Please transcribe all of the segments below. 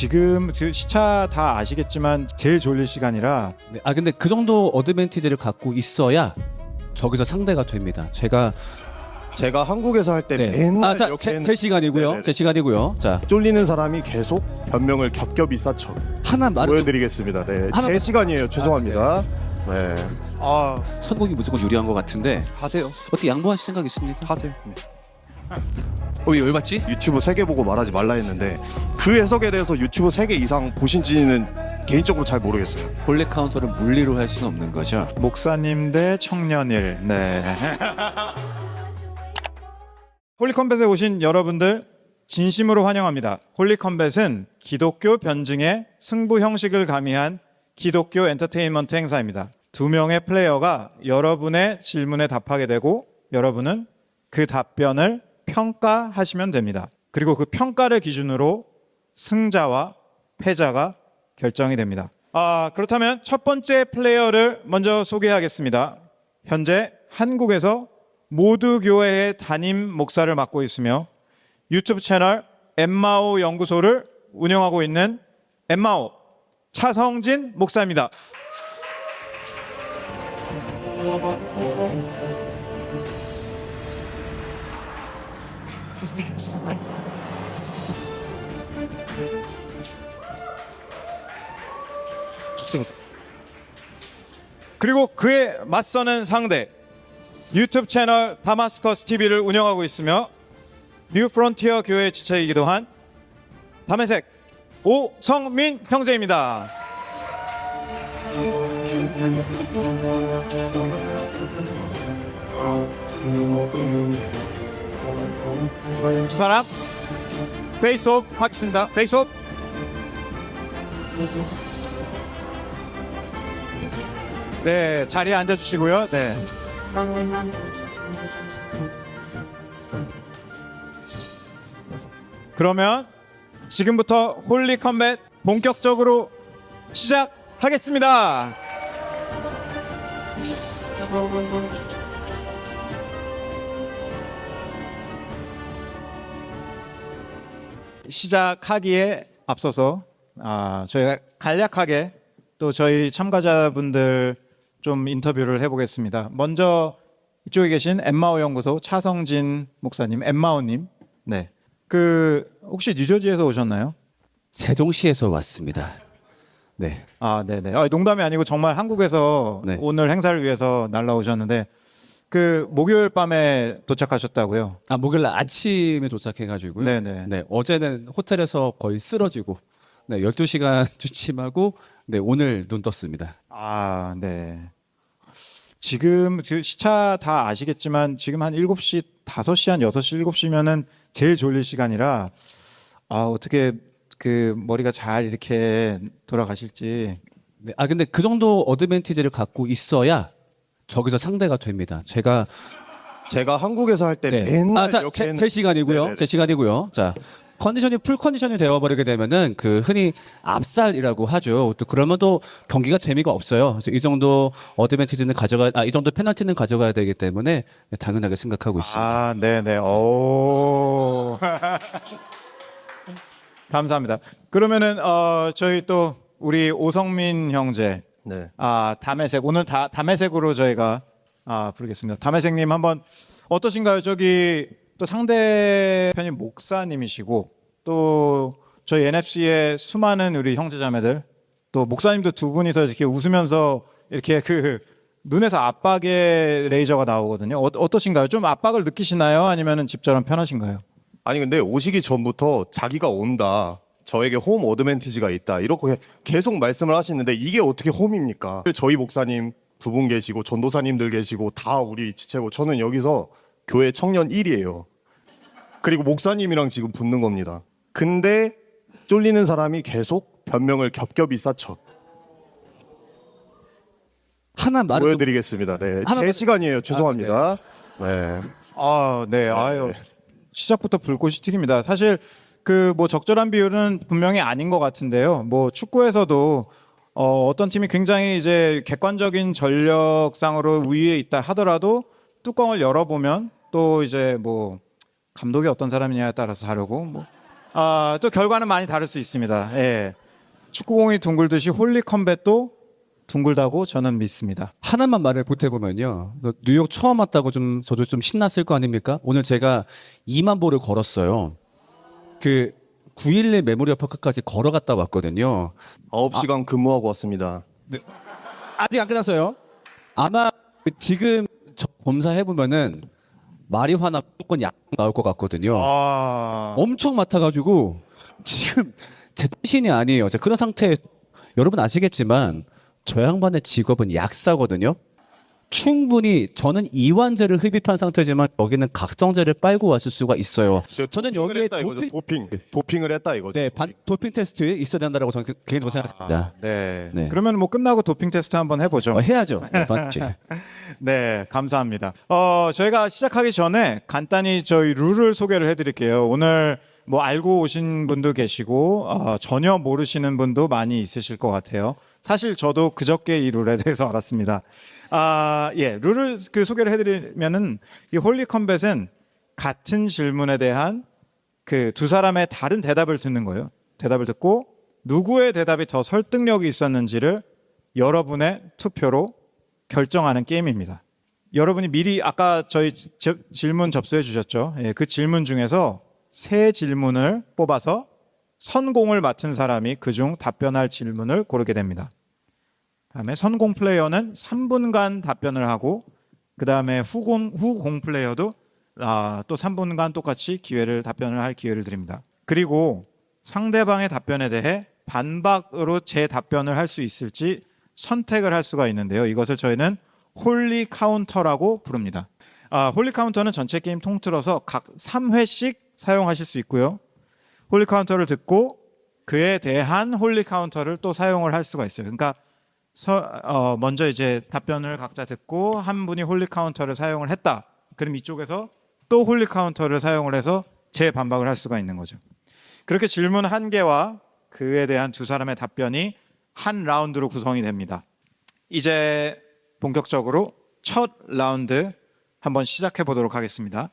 지금 그 시차 다 아시겠지만 제일 졸릴 시간이라. 네, 근데 그 정도 어드밴티지를 갖고 있어야 저기서 상대가 됩니다. 제가 한국에서 할 때 맨날 자, 이렇게 제 시간이고요. 네네네. 제 시간이고요. 자, 쫄리는 사람이 계속 변명을 겹겹이 쌓쳐 하나 말을 보여드리겠습니다. 네, 하나- 제 시간이에요. 죄송합니다. 네. 선곡이 무조건 유리한 것 같은데 하세요. 어떻게 양보하실 생각 있습니까? 하세요. 네. 왜 열받지? 유튜브 3개 보고 말하지 말라 했는데 그 해석에 대해서 유튜브 3개 이상 보신지는 개인적으로 잘 모르겠어요. 본래 카운터를 물리로 할 수는 없는 거죠. 목사님 대 청년일. 네. 홀리컴뱃에 오신 여러분들 진심으로 환영합니다. 홀리컴뱃은 기독교 변증의 승부 형식을 가미한 기독교 엔터테인먼트 행사입니다. 2명의 플레이어가 여러분의 질문에 답하게 되고 여러분은 그 답변을 평가하시면 됩니다. 그리고 그 평가를 기준으로 승자와 패자가 결정이 됩니다. 그렇다면 첫 번째 플레이어를 먼저 소개하겠습니다. 현재 한국에서 모두 교회의 담임 목사를 맡고 있으며 유튜브 채널 엠마오 연구소를 운영하고 있는 엠마오 차성진 목사입니다. 그리고 그에 맞서는 상대 유튜브 채널 다마스커스 TV를 운영하고 있으며 뉴 프론티어 교회 지체이기도 한 담에색 오성민 형제입니다. 두 사람 페이스오프 하겠습니다. 페이스오프. 네, 자리에 앉아주시고요. 네. 그러면 지금부터 홀리 컴뱃 본격적으로 시작하겠습니다. 시작하기에 앞서서 저희가 간략하게 또 저희 참가자분들 좀 인터뷰를 해보겠습니다. 먼저 이쪽에 계신 엠마오 연구소 차성진 목사님, 엠마오님. 네. 혹시 뉴저지에서 오셨나요? 세종시에서 왔습니다. 네. 네네. 농담이 아니고 정말 한국에서 네. 오늘 행사를 위해서 날라오셨는데 목요일 밤에 도착하셨다고요? 목요일 날 아침에 도착해가지고요. 네네. 네, 어제는 호텔에서 거의 쓰러지고, 네, 12시간 주침하고, 네, 오늘 눈 떴습니다. 네. 지금 그 시차 다 아시겠지만 지금 한 7시, 5시, 한 6시, 7시면은 제일 졸릴 시간이라 어떻게 머리가 잘 이렇게 돌아가실지. 네, 근데 그 정도 어드밴티지를 갖고 있어야 저기서 상대가 됩니다. 제가 한국에서 할 때 맨날 이렇게 제 시간이고요. 네네네. 제 시간이고요. 자, 컨디션이 풀 컨디션이 되어버리게 되면은 흔히 압살이라고 하죠. 또 그러면 또 경기가 재미가 없어요. 그래서 이 정도 어드밴티지는 이 정도 페널티는 가져가야 되기 때문에 당연하게 생각하고 있습니다. 네네. 오. 감사합니다. 그러면은 저희 또 우리 오성민 형제. 네. 담에색 오늘 담에색으로 저희가 부르겠습니다. 담에색님 한번 어떠신가요? 저기 또 상대편이 목사님이시고 또 저희 NFC의 수많은 우리 형제자매들 또 목사님도 두 분이서 이렇게 웃으면서 이렇게 눈에서 압박의 레이저가 나오거든요. 어떠신가요? 좀 압박을 느끼시나요? 아니면은 집처럼 편하신가요? 아니 근데 오시기 전부터 자기가 온다. 저에게 홈 어드밴티지가 있다. 이렇게 계속 말씀을 하시는데 이게 어떻게 홈입니까? 저희 목사님 두 분 계시고 전도사님들 계시고 다 우리 지체고 저는 여기서 교회 청년 1이에요. 그리고 목사님이랑 지금 붙는 겁니다. 근데 쫄리는 사람이 계속 변명을 겹겹이 쌓쳐 하나 말을 좀 보여드리겠습니다. 네, 제 시간이에요. 죄송합니다. 네. 네. 아유. 시작부터 불꽃이 튀깁니다. 사실 적절한 비율은 분명히 아닌 것 같은데요. 축구에서도 어떤 팀이 굉장히 이제 객관적인 전력상으로 우위에 있다 하더라도 뚜껑을 열어보면 또 이제 감독이 어떤 사람이냐에 따라서 다르고 또 결과는 많이 다를 수 있습니다. 예. 축구공이 둥글듯이 홀리 컴뱃도 둥글다고 저는 믿습니다. 하나만 말을 보태보면요. 뉴욕 처음 왔다고 저도 좀 신났을 거 아닙니까? 오늘 제가 2만 보를 걸었어요. 그 911 메모리얼 파크까지 걸어갔다 왔거든요. 9시간 근무하고 왔습니다. 아직 안 끝났어요. 아마 지금 저 검사해보면은 마리화나 무조건 약 나올 것 같거든요. 엄청 맡아가지고 지금 제정신이 아니에요. 제가 그런 상태에 여러분 아시겠지만 저 양반의 직업은 약사거든요. 충분히 저는 이완제를 흡입한 상태지만 여기는 각성제를 빨고 왔을 수가 있어요. 저는 도핑을 여기에 했다 이거죠. 도핑을 했다 이거죠. 네, 도핑 테스트 있어야 된다고 저는 개인적으로 생각합니다. 네. 네. 그러면 뭐 끝나고 도핑 테스트 한번 해보죠. 해야죠. 네, 맞지. 네, 감사합니다. 저희가 시작하기 전에 간단히 저희 룰을 소개를 해드릴게요. 오늘 뭐 알고 오신 분도 계시고 전혀 모르시는 분도 많이 있으실 것 같아요. 사실 저도 그저께 이 룰에 대해서 알았습니다. 예, 룰을 소개를 해드리면은 이 홀리 컴뱃은 같은 질문에 대한 그 두 사람의 다른 대답을 듣는 거예요. 대답을 듣고 누구의 대답이 더 설득력이 있었는지를 여러분의 투표로 결정하는 게임입니다. 여러분이 미리 아까 저희 질문 접수해 주셨죠? 예, 그 질문 중에서 세 질문을 뽑아서 선공을 맡은 사람이 그중 답변할 질문을 고르게 됩니다. 다음에 선공 플레이어는 3분간 답변을 하고 그 다음에 후공 플레이어도 또 3분간 똑같이 답변을 할 기회를 드립니다. 그리고 상대방의 답변에 대해 반박으로 제 답변을 할 수 있을지 선택을 할 수가 있는데요. 이것을 저희는 홀리 카운터라고 부릅니다. 홀리 카운터는 전체 게임 통틀어서 각 3회씩 사용하실 수 있고요. 홀리 카운터를 듣고 그에 대한 홀리 카운터를 또 사용을 할 수가 있어요. 그러니까 먼저 이제 답변을 각자 듣고 한 분이 홀리 카운터를 사용을 했다. 그럼 이쪽에서 또 홀리 카운터를 사용을 해서 재반박을 할 수가 있는 거죠. 그렇게 질문 한 개와 그에 대한 두 사람의 답변이 한 라운드로 구성이 됩니다. 이제 본격적으로 첫 라운드 한번 시작해 보도록 하겠습니다.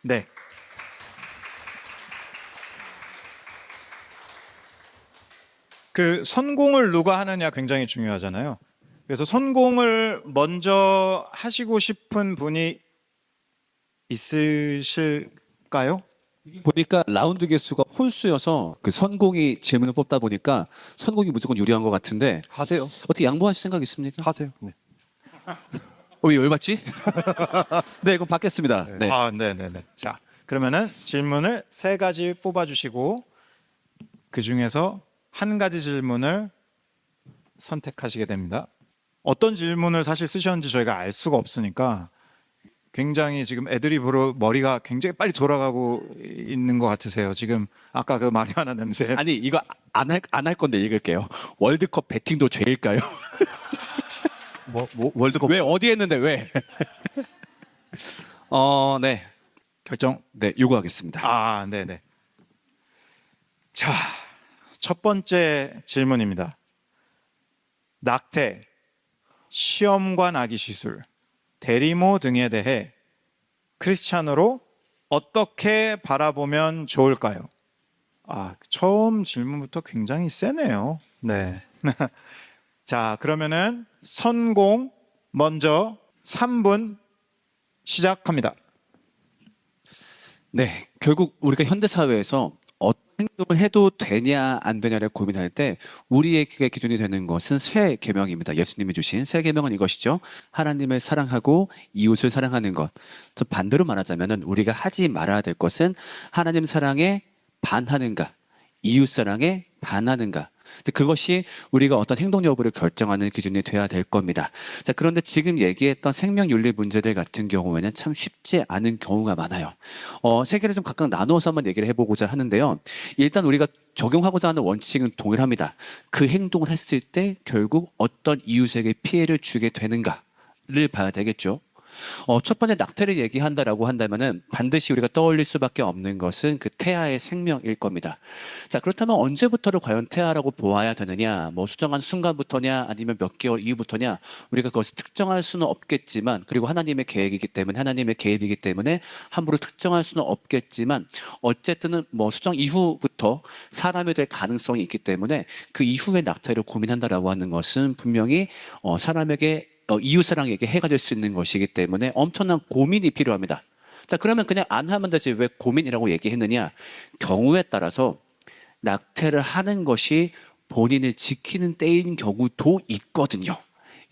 네. 그 선공을 누가 하느냐 굉장히 중요하잖아요. 그래서 선공을 먼저 하시고 싶은 분이 있으실까요? 보니까 라운드 개수가 홀수여서 그 선공이 질문을 뽑다 보니까 선공이 무조건 유리한 것 같은데 하세요. 어떻게 양보하실 생각 있습니까? 하세요. 네. 왜 열받지? 네, 그럼 받겠습니다. 네. 네네네. 자, 그러면은 질문을 세 가지 뽑아주시고 그 중에서 한 가지 질문을 선택하시게 됩니다. 어떤 질문을 사실 쓰셨는지 저희가 알 수가 없으니까 굉장히 지금 애드리브로 머리가 굉장히 빨리 돌아가고 있는 것 같으세요. 지금 아까 그 마리화나 냄새. 아니 이거 안 할 건데 읽을게요. 월드컵 배팅도 죄일까요? 월드컵 왜 어디 했는데 왜? 네. 결정. 네, 요구하겠습니다. 네네. 자, 첫 번째 질문입니다. 낙태, 시험관 아기 시술, 대리모 등에 대해 크리스찬으로 어떻게 바라보면 좋을까요? 처음 질문부터 굉장히 세네요. 네. 자, 그러면은 선공 먼저 3분 시작합니다. 네, 결국 우리가 현대 사회에서 어떤 행동을 해도 되냐 안 되냐를 고민할 때 우리에게 기준이 되는 것은 세 계명입니다. 예수님이 주신 세 계명은 이것이죠. 하나님을 사랑하고 이웃을 사랑하는 것. 저 반대로 말하자면은 우리가 하지 말아야 될 것은 하나님 사랑에 반하는가, 이웃 사랑에 반하는가. 그것이 우리가 어떤 행동 여부를 결정하는 기준이 돼야 될 겁니다. 자, 그런데 지금 얘기했던 생명윤리 문제들 같은 경우에는 참 쉽지 않은 경우가 많아요. 세 개를 좀 각각 나누어서 한번 얘기를 해보고자 하는데요. 일단 우리가 적용하고자 하는 원칙은 동일합니다. 그 행동을 했을 때 결국 어떤 이웃에게 피해를 주게 되는가를 봐야 되겠죠. 첫 번째 낙태를 얘기한다라고 한다면은 반드시 우리가 떠올릴 수밖에 없는 것은 그 태아의 생명일 겁니다. 자, 그렇다면 언제부터를 과연 태아라고 보아야 되느냐? 뭐 수정한 순간부터냐, 아니면 몇 개월 이후부터냐? 우리가 그것을 특정할 수는 없겠지만, 그리고 하나님의 계획이기 때문에, 하나님의 계획이기 때문에 함부로 특정할 수는 없겠지만, 어쨌든 뭐 수정 이후부터 사람이 될 가능성이 있기 때문에 그 이후의 낙태를 고민한다라고 하는 것은 분명히 사람에게 이웃사랑에게 해가 될 수 있는 것이기 때문에 엄청난 고민이 필요합니다. 자, 그러면 그냥 안 하면 되지 왜 고민이라고 얘기했느냐? 경우에 따라서 낙태를 하는 것이 본인을 지키는 때인 경우도 있거든요.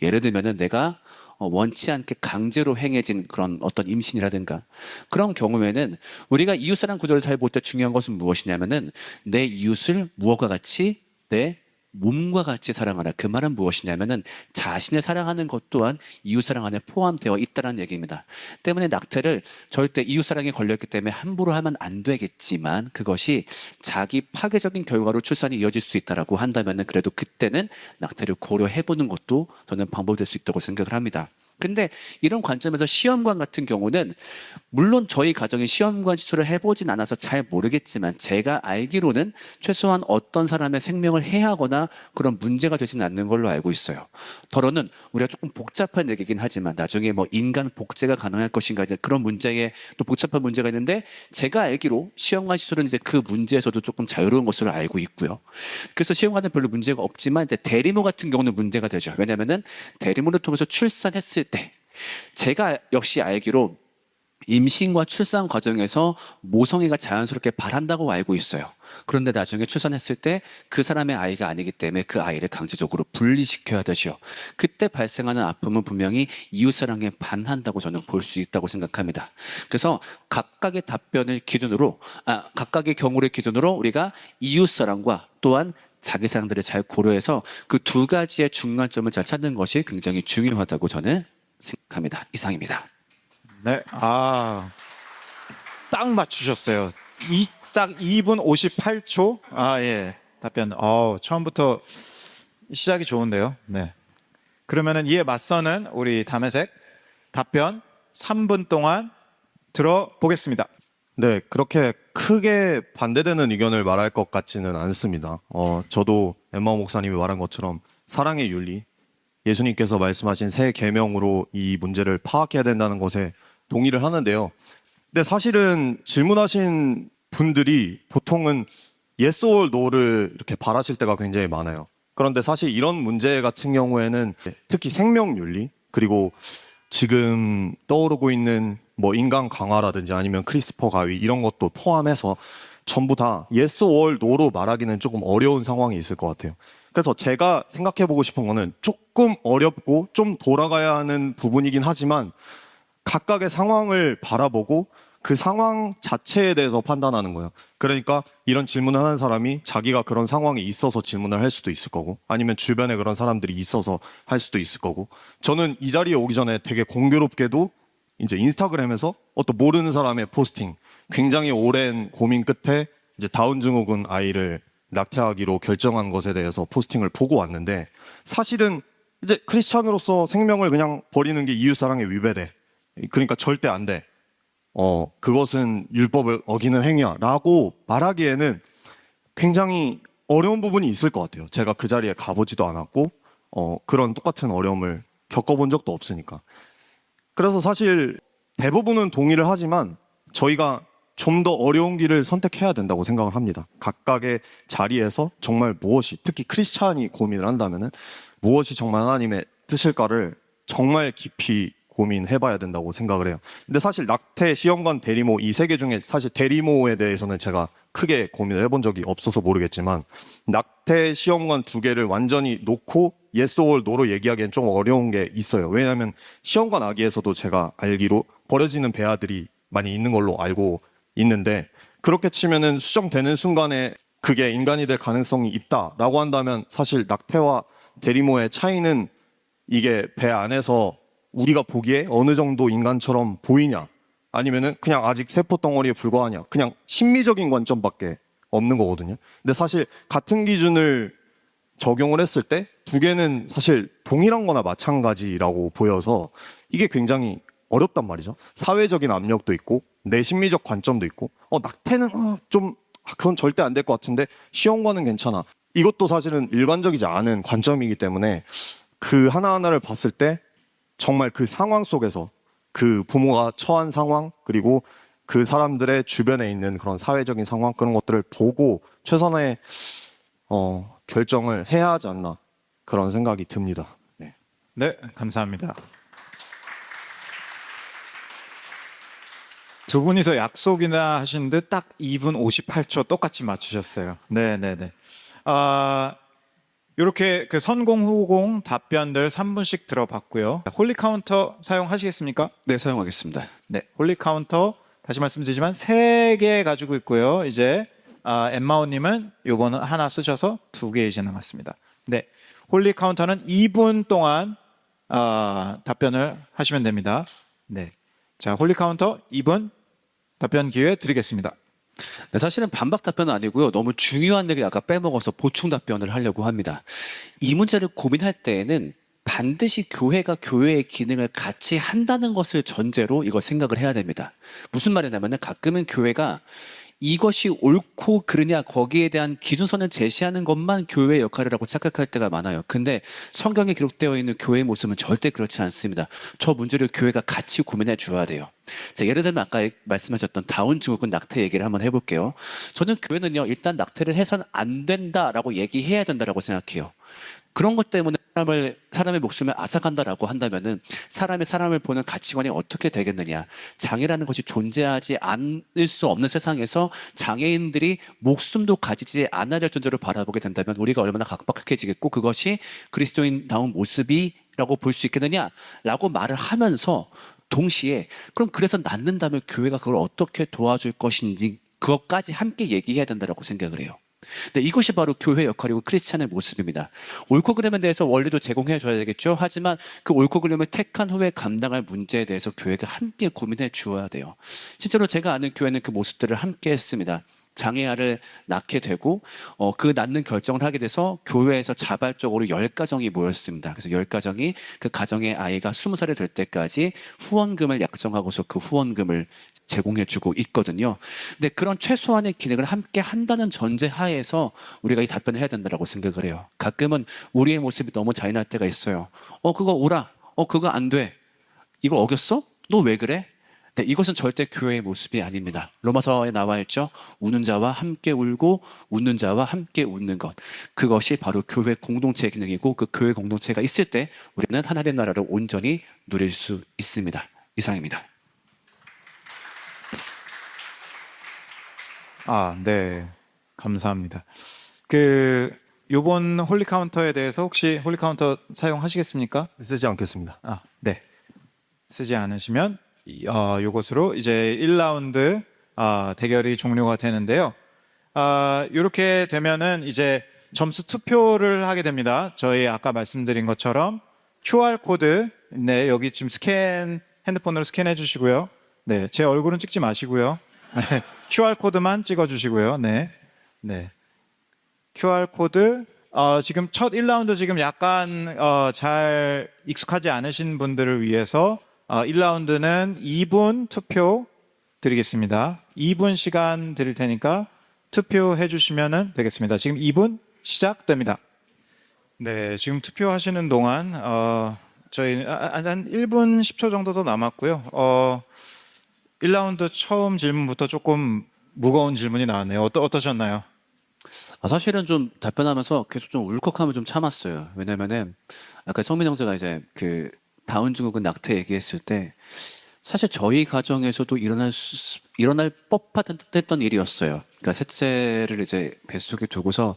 예를 들면은 내가 원치 않게 강제로 행해진 그런 어떤 임신이라든가 그런 경우에는 우리가 이웃사랑 구절을 잘 볼 때 중요한 것은 무엇이냐면은 내 이웃을 무엇과 같이 내 몸과 같이 사랑하라. 그 말은 무엇이냐면은 자신을 사랑하는 것 또한 이웃사랑 안에 포함되어 있다는 얘기입니다. 때문에 낙태를 절대 이웃사랑에 걸렸기 때문에 함부로 하면 안 되겠지만 그것이 자기 파괴적인 결과로 출산이 이어질 수 있다라고 한다면은 그래도 그때는 낙태를 고려해보는 것도 저는 방법이 될 수 있다고 생각을 합니다. 근데 이런 관점에서 시험관 같은 경우는 물론 저희 가정이 시험관 시술을 해보진 않아서 잘 모르겠지만 제가 알기로는 최소한 어떤 사람의 생명을 해하거나 그런 문제가 되지는 않는 걸로 알고 있어요. 더러는 우리가 조금 복잡한 얘기긴 하지만 나중에 뭐 인간 복제가 가능할 것인가 이제 그런 문제에 또 복잡한 문제가 있는데 제가 알기로 시험관 시술은 이제 그 문제에서도 조금 자유로운 것으로 알고 있고요. 그래서 시험관은 별로 문제가 없지만 이제 대리모 같은 경우는 문제가 되죠. 왜냐하면은 대리모를 통해서 출산했을 때 제가 역시 알기로 임신과 출산 과정에서 모성애가 자연스럽게 발한다고 알고 있어요. 그런데 나중에 출산했을 때 그 사람의 아이가 아니기 때문에 그 아이를 강제적으로 분리시켜야 되죠. 그때 발생하는 아픔은 분명히 이웃사랑에 반한다고 저는 볼 수 있다고 생각합니다. 그래서 각각의 답변을 기준으로, 각각의 경우를 기준으로 우리가 이웃사랑과 또한 자기 사랑들을 잘 고려해서 그 두 가지의 중간점을 잘 찾는 것이 굉장히 중요하다고 저는 생각합니다. 이상입니다. 네, 딱 맞추셨어요. 딱 2분 58초. 예. 답변. 처음부터 시작이 좋은데요. 네. 그러면은 이에 맞서는 우리 담회색 답변 3분 동안 들어보겠습니다. 네, 그렇게 크게 반대되는 의견을 말할 것 같지는 않습니다. 저도 엠마 목사님이 말한 것처럼 사랑의 윤리, 예수님께서 말씀하신 새 계명으로 이 문제를 파악해야 된다는 것에 동의를 하는데요. 근데 사실은 질문하신 분들이 보통은 yes or no를 이렇게 바라실 때가 굉장히 많아요. 그런데 사실 이런 문제 같은 경우에는 특히 생명윤리 그리고 지금 떠오르고 있는 뭐 인간 강화라든지 아니면 크리스퍼 가위 이런 것도 포함해서 전부 다 yes or no로 말하기는 조금 어려운 상황이 있을 것 같아요. 그래서 제가 생각해보고 싶은 거는 조금 어렵고 좀 돌아가야 하는 부분이긴 하지만 각각의 상황을 바라보고 그 상황 자체에 대해서 판단하는 거예요. 그러니까 이런 질문을 하는 사람이 자기가 그런 상황이 있어서 질문을 할 수도 있을 거고 아니면 주변에 그런 사람들이 있어서 할 수도 있을 거고 저는 이 자리에 오기 전에 되게 공교롭게도 이제 인스타그램에서 어떤 모르는 사람의 포스팅 굉장히 오랜 고민 끝에 이제 다운 증후군 아이를 낙태하기로 결정한 것에 대해서 포스팅을 보고 왔는데 사실은 이제 크리스찬으로서 생명을 그냥 버리는 게 이웃사랑에 위배돼. 그러니까 절대 안 돼. 그것은 율법을 어기는 행위야 라고 말하기에는 굉장히 어려운 부분이 있을 것 같아요. 제가 그 자리에 가보지도 않았고 그런 똑같은 어려움을 겪어본 적도 없으니까. 그래서 사실 대부분은 동의를 하지만 저희가 좀 더 어려운 길을 선택해야 된다고 생각을 합니다. 각각의 자리에서 정말 무엇이 특히 크리스찬이 고민을 한다면은 무엇이 정말 하나님의 뜻일까를 정말 깊이 고민해봐야 된다고 생각을 해요. 근데 사실 낙태, 시험관, 대리모 이 세 개 중에 사실 대리모에 대해서는 제가 크게 고민을 해본 적이 없어서 모르겠지만 낙태, 시험관 두 개를 완전히 놓고 yes or no로 얘기하기엔 좀 어려운 게 있어요. 왜냐하면 시험관 아기에서도 제가 알기로 버려지는 배아들이 많이 있는 걸로 알고 있는데 그렇게 치면은 수정되는 순간에 그게 인간이 될 가능성이 있다라고 한다면 사실 낙태와 대리모의 차이는 이게 배 안에서 우리가 보기에 어느 정도 인간처럼 보이냐 아니면은 그냥 아직 세포 덩어리에 불과하냐 그냥 심미적인 관점밖에 없는 거거든요. 근데 사실 같은 기준을 적용을 했을 때 두 개는 사실 동일한 거나 마찬가지라고 보여서 이게 굉장히 어렵단 말이죠. 사회적인 압력도 있고 내 심리적 관점도 있고 낙태는 그건 절대 안 될 것 같은데 시험관은 괜찮아. 이것도 사실은 일반적이지 않은 관점이기 때문에 그 하나하나를 봤을 때 정말 그 상황 속에서 그 부모가 처한 상황 그리고 그 사람들의 주변에 있는 그런 사회적인 상황 그런 것들을 보고 최선의 결정을 해야 하지 않나 그런 생각이 듭니다. 네. 네, 감사합니다. 두 분이서 약속이나 하신 듯 딱 2분 58초 똑같이 맞추셨어요. 네, 네, 네. 이렇게 그 선공 후공 답변들 3분씩 들어봤고요. 홀리 카운터 사용하시겠습니까? 네, 사용하겠습니다. 네, 홀리 카운터 다시 말씀드리지만 3개 가지고 있고요. 이제 엠마오님은 요거는 하나 쓰셔서 2개 이제 남았습니다. 네, 홀리 카운터는 2분 동안 답변을 하시면 됩니다. 네, 자 홀리 카운터 2분 답변 기회 드리겠습니다. 네, 사실은 반박 답변은 아니고요. 너무 중요한 얘기 아까 빼먹어서 보충 답변을 하려고 합니다. 이 문제를 고민할 때에는 반드시 교회가 교회의 기능을 같이 한다는 것을 전제로 이걸 생각을 해야 됩니다. 무슨 말이냐면 가끔은 교회가 이것이 옳고 그르냐 거기에 대한 기준선을 제시하는 것만 교회의 역할이라고 착각할 때가 많아요. 근데 성경에 기록되어 있는 교회의 모습은 절대 그렇지 않습니다. 저 문제를 교회가 같이 고민해 줘야 돼요. 자, 예를 들면 아까 말씀하셨던 다운 증후군 낙태 얘기를 한번 해볼게요. 저는 교회는요 일단 낙태를 해서는 안 된다라고 얘기해야 된다라고 생각해요. 그런 것 때문에 사람의 목숨을 앗아간다라고 한다면은 사람을 보는 가치관이 어떻게 되겠느냐. 장애라는 것이 존재하지 않을 수 없는 세상에서 장애인들이 목숨도 가지지 않아야 될 존재로 바라보게 된다면 우리가 얼마나 각박해지겠고 그것이 그리스도인다운 모습이라고 볼 수 있겠느냐라고 말을 하면서 동시에 그럼 그래서 낳는다면 교회가 그걸 어떻게 도와줄 것인지 그것까지 함께 얘기해야 된다고 생각을 해요. 네, 이것이 바로 교회 역할이고 크리스찬의 모습입니다. 옳고 그름에 대해서 원리도 제공해 줘야 되겠죠. 하지만 그 옳고 그름을 택한 후에 감당할 문제에 대해서 교회가 함께 고민해 주어야 돼요. 실제로 제가 아는 교회는 그 모습들을 함께 했습니다. 장애아를 낳게 되고 그 낳는 결정을 하게 돼서 교회에서 자발적으로 10가정이 모였습니다. 그래서 10가정이 그 가정의 아이가 20살이 될 때까지 후원금을 약정하고서 그 후원금을 제공해주고 있거든요. 근데 그런 최소한의 기능을 함께 한다는 전제 하에서 우리가 이 답변을 해야 된다고 생각을 해요. 가끔은 우리의 모습이 너무 잔인할 때가 있어요. 그거 오라. 그거 안 돼. 이거 어겼어? 너 왜 그래? 네, 이것은 절대 교회의 모습이 아닙니다. 로마서에 나와 있죠. 우는 자와 함께 울고 웃는 자와 함께 웃는 것. 그것이 바로 교회 공동체의 기능이고 그 교회 공동체가 있을 때 우리는 하나님의 나라를 온전히 누릴 수 있습니다. 이상입니다. 네. 감사합니다. 요번 홀리 카운터에 대해서 혹시 홀리 카운터 사용하시겠습니까? 쓰지 않겠습니다. 네. 쓰지 않으시면 요것으로 이제 1라운드 대결이 종료가 되는데요. 이렇게 되면은 이제 점수 투표를 하게 됩니다. 저희 아까 말씀드린 것처럼 QR 코드, 네, 여기 지금 핸드폰으로 스캔해 주시고요. 네, 제 얼굴은 찍지 마시고요. QR 코드만 찍어 주시고요. 네. 네. QR 코드, 지금 첫 1라운드 지금 약간 잘 익숙하지 않으신 분들을 위해서 1라운드는 2분 투표 드리겠습니다. 2분 시간 드릴 테니까 투표해 주시면 되겠습니다. 지금 2분 시작됩니다. 네, 지금 투표하시는 동안 저희 한 1분 10초 정도 더 남았고요. 1라운드 처음 질문부터 조금 무거운 질문이 나왔네요. 어떠셨나요? 사실은 좀 답변하면서 계속 좀 울컥하면 좀 참았어요. 왜냐면은 아까 성민 형제가 이제 그 다운 증후군 낙태 얘기했을 때 사실 저희 가정에서도 일어날 법했던 일이었어요. 그러니까 셋째를 이제 뱃속에 두고서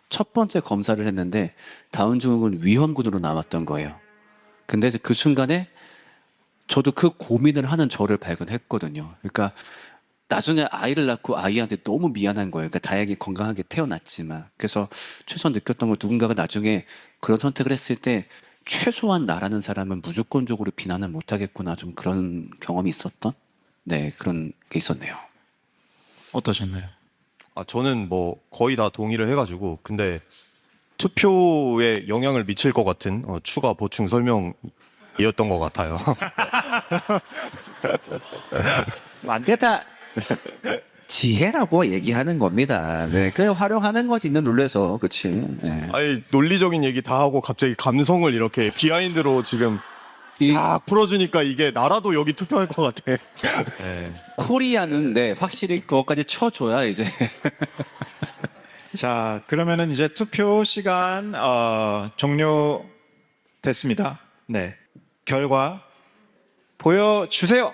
첫 번째 검사를 했는데 다운 증후군 위험군으로 나왔던 거예요. 근데 이제 그 순간에 저도 그 고민을 하는 저를 발견했거든요. 그러니까 나중에 아이를 낳고 아이한테 너무 미안한 거예요. 그러니까 다행히 건강하게 태어났지만. 그래서 최소한 느꼈던 건 누군가가 나중에 그런 선택을 했을 때 최소한 나라는 사람은 무조건적으로 비난은 못하겠구나. 좀 그런 경험이 있었던? 네, 그런 게 있었네요. 어떠셨나요? 저는 뭐 거의 다 동의를 해가지고 근데 투표에 영향을 미칠 것 같은 추가 보충 설명 이었던 것 같아요. 이게 다 지혜라고 얘기하는 겁니다. 네, 그 활용하는 거지 있는 룰에서, 그렇지. 네. 아니 논리적인 얘기 다 하고 갑자기 감성을 이렇게 비하인드로 지금 싹 풀어주니까 이게 나라도 여기 투표할 것 같아. 코리아는 네, 확실히 그것까지 쳐줘야 이제. 자, 그러면은 이제 투표 시간 종료됐습니다. 네. 결과 보여주세요.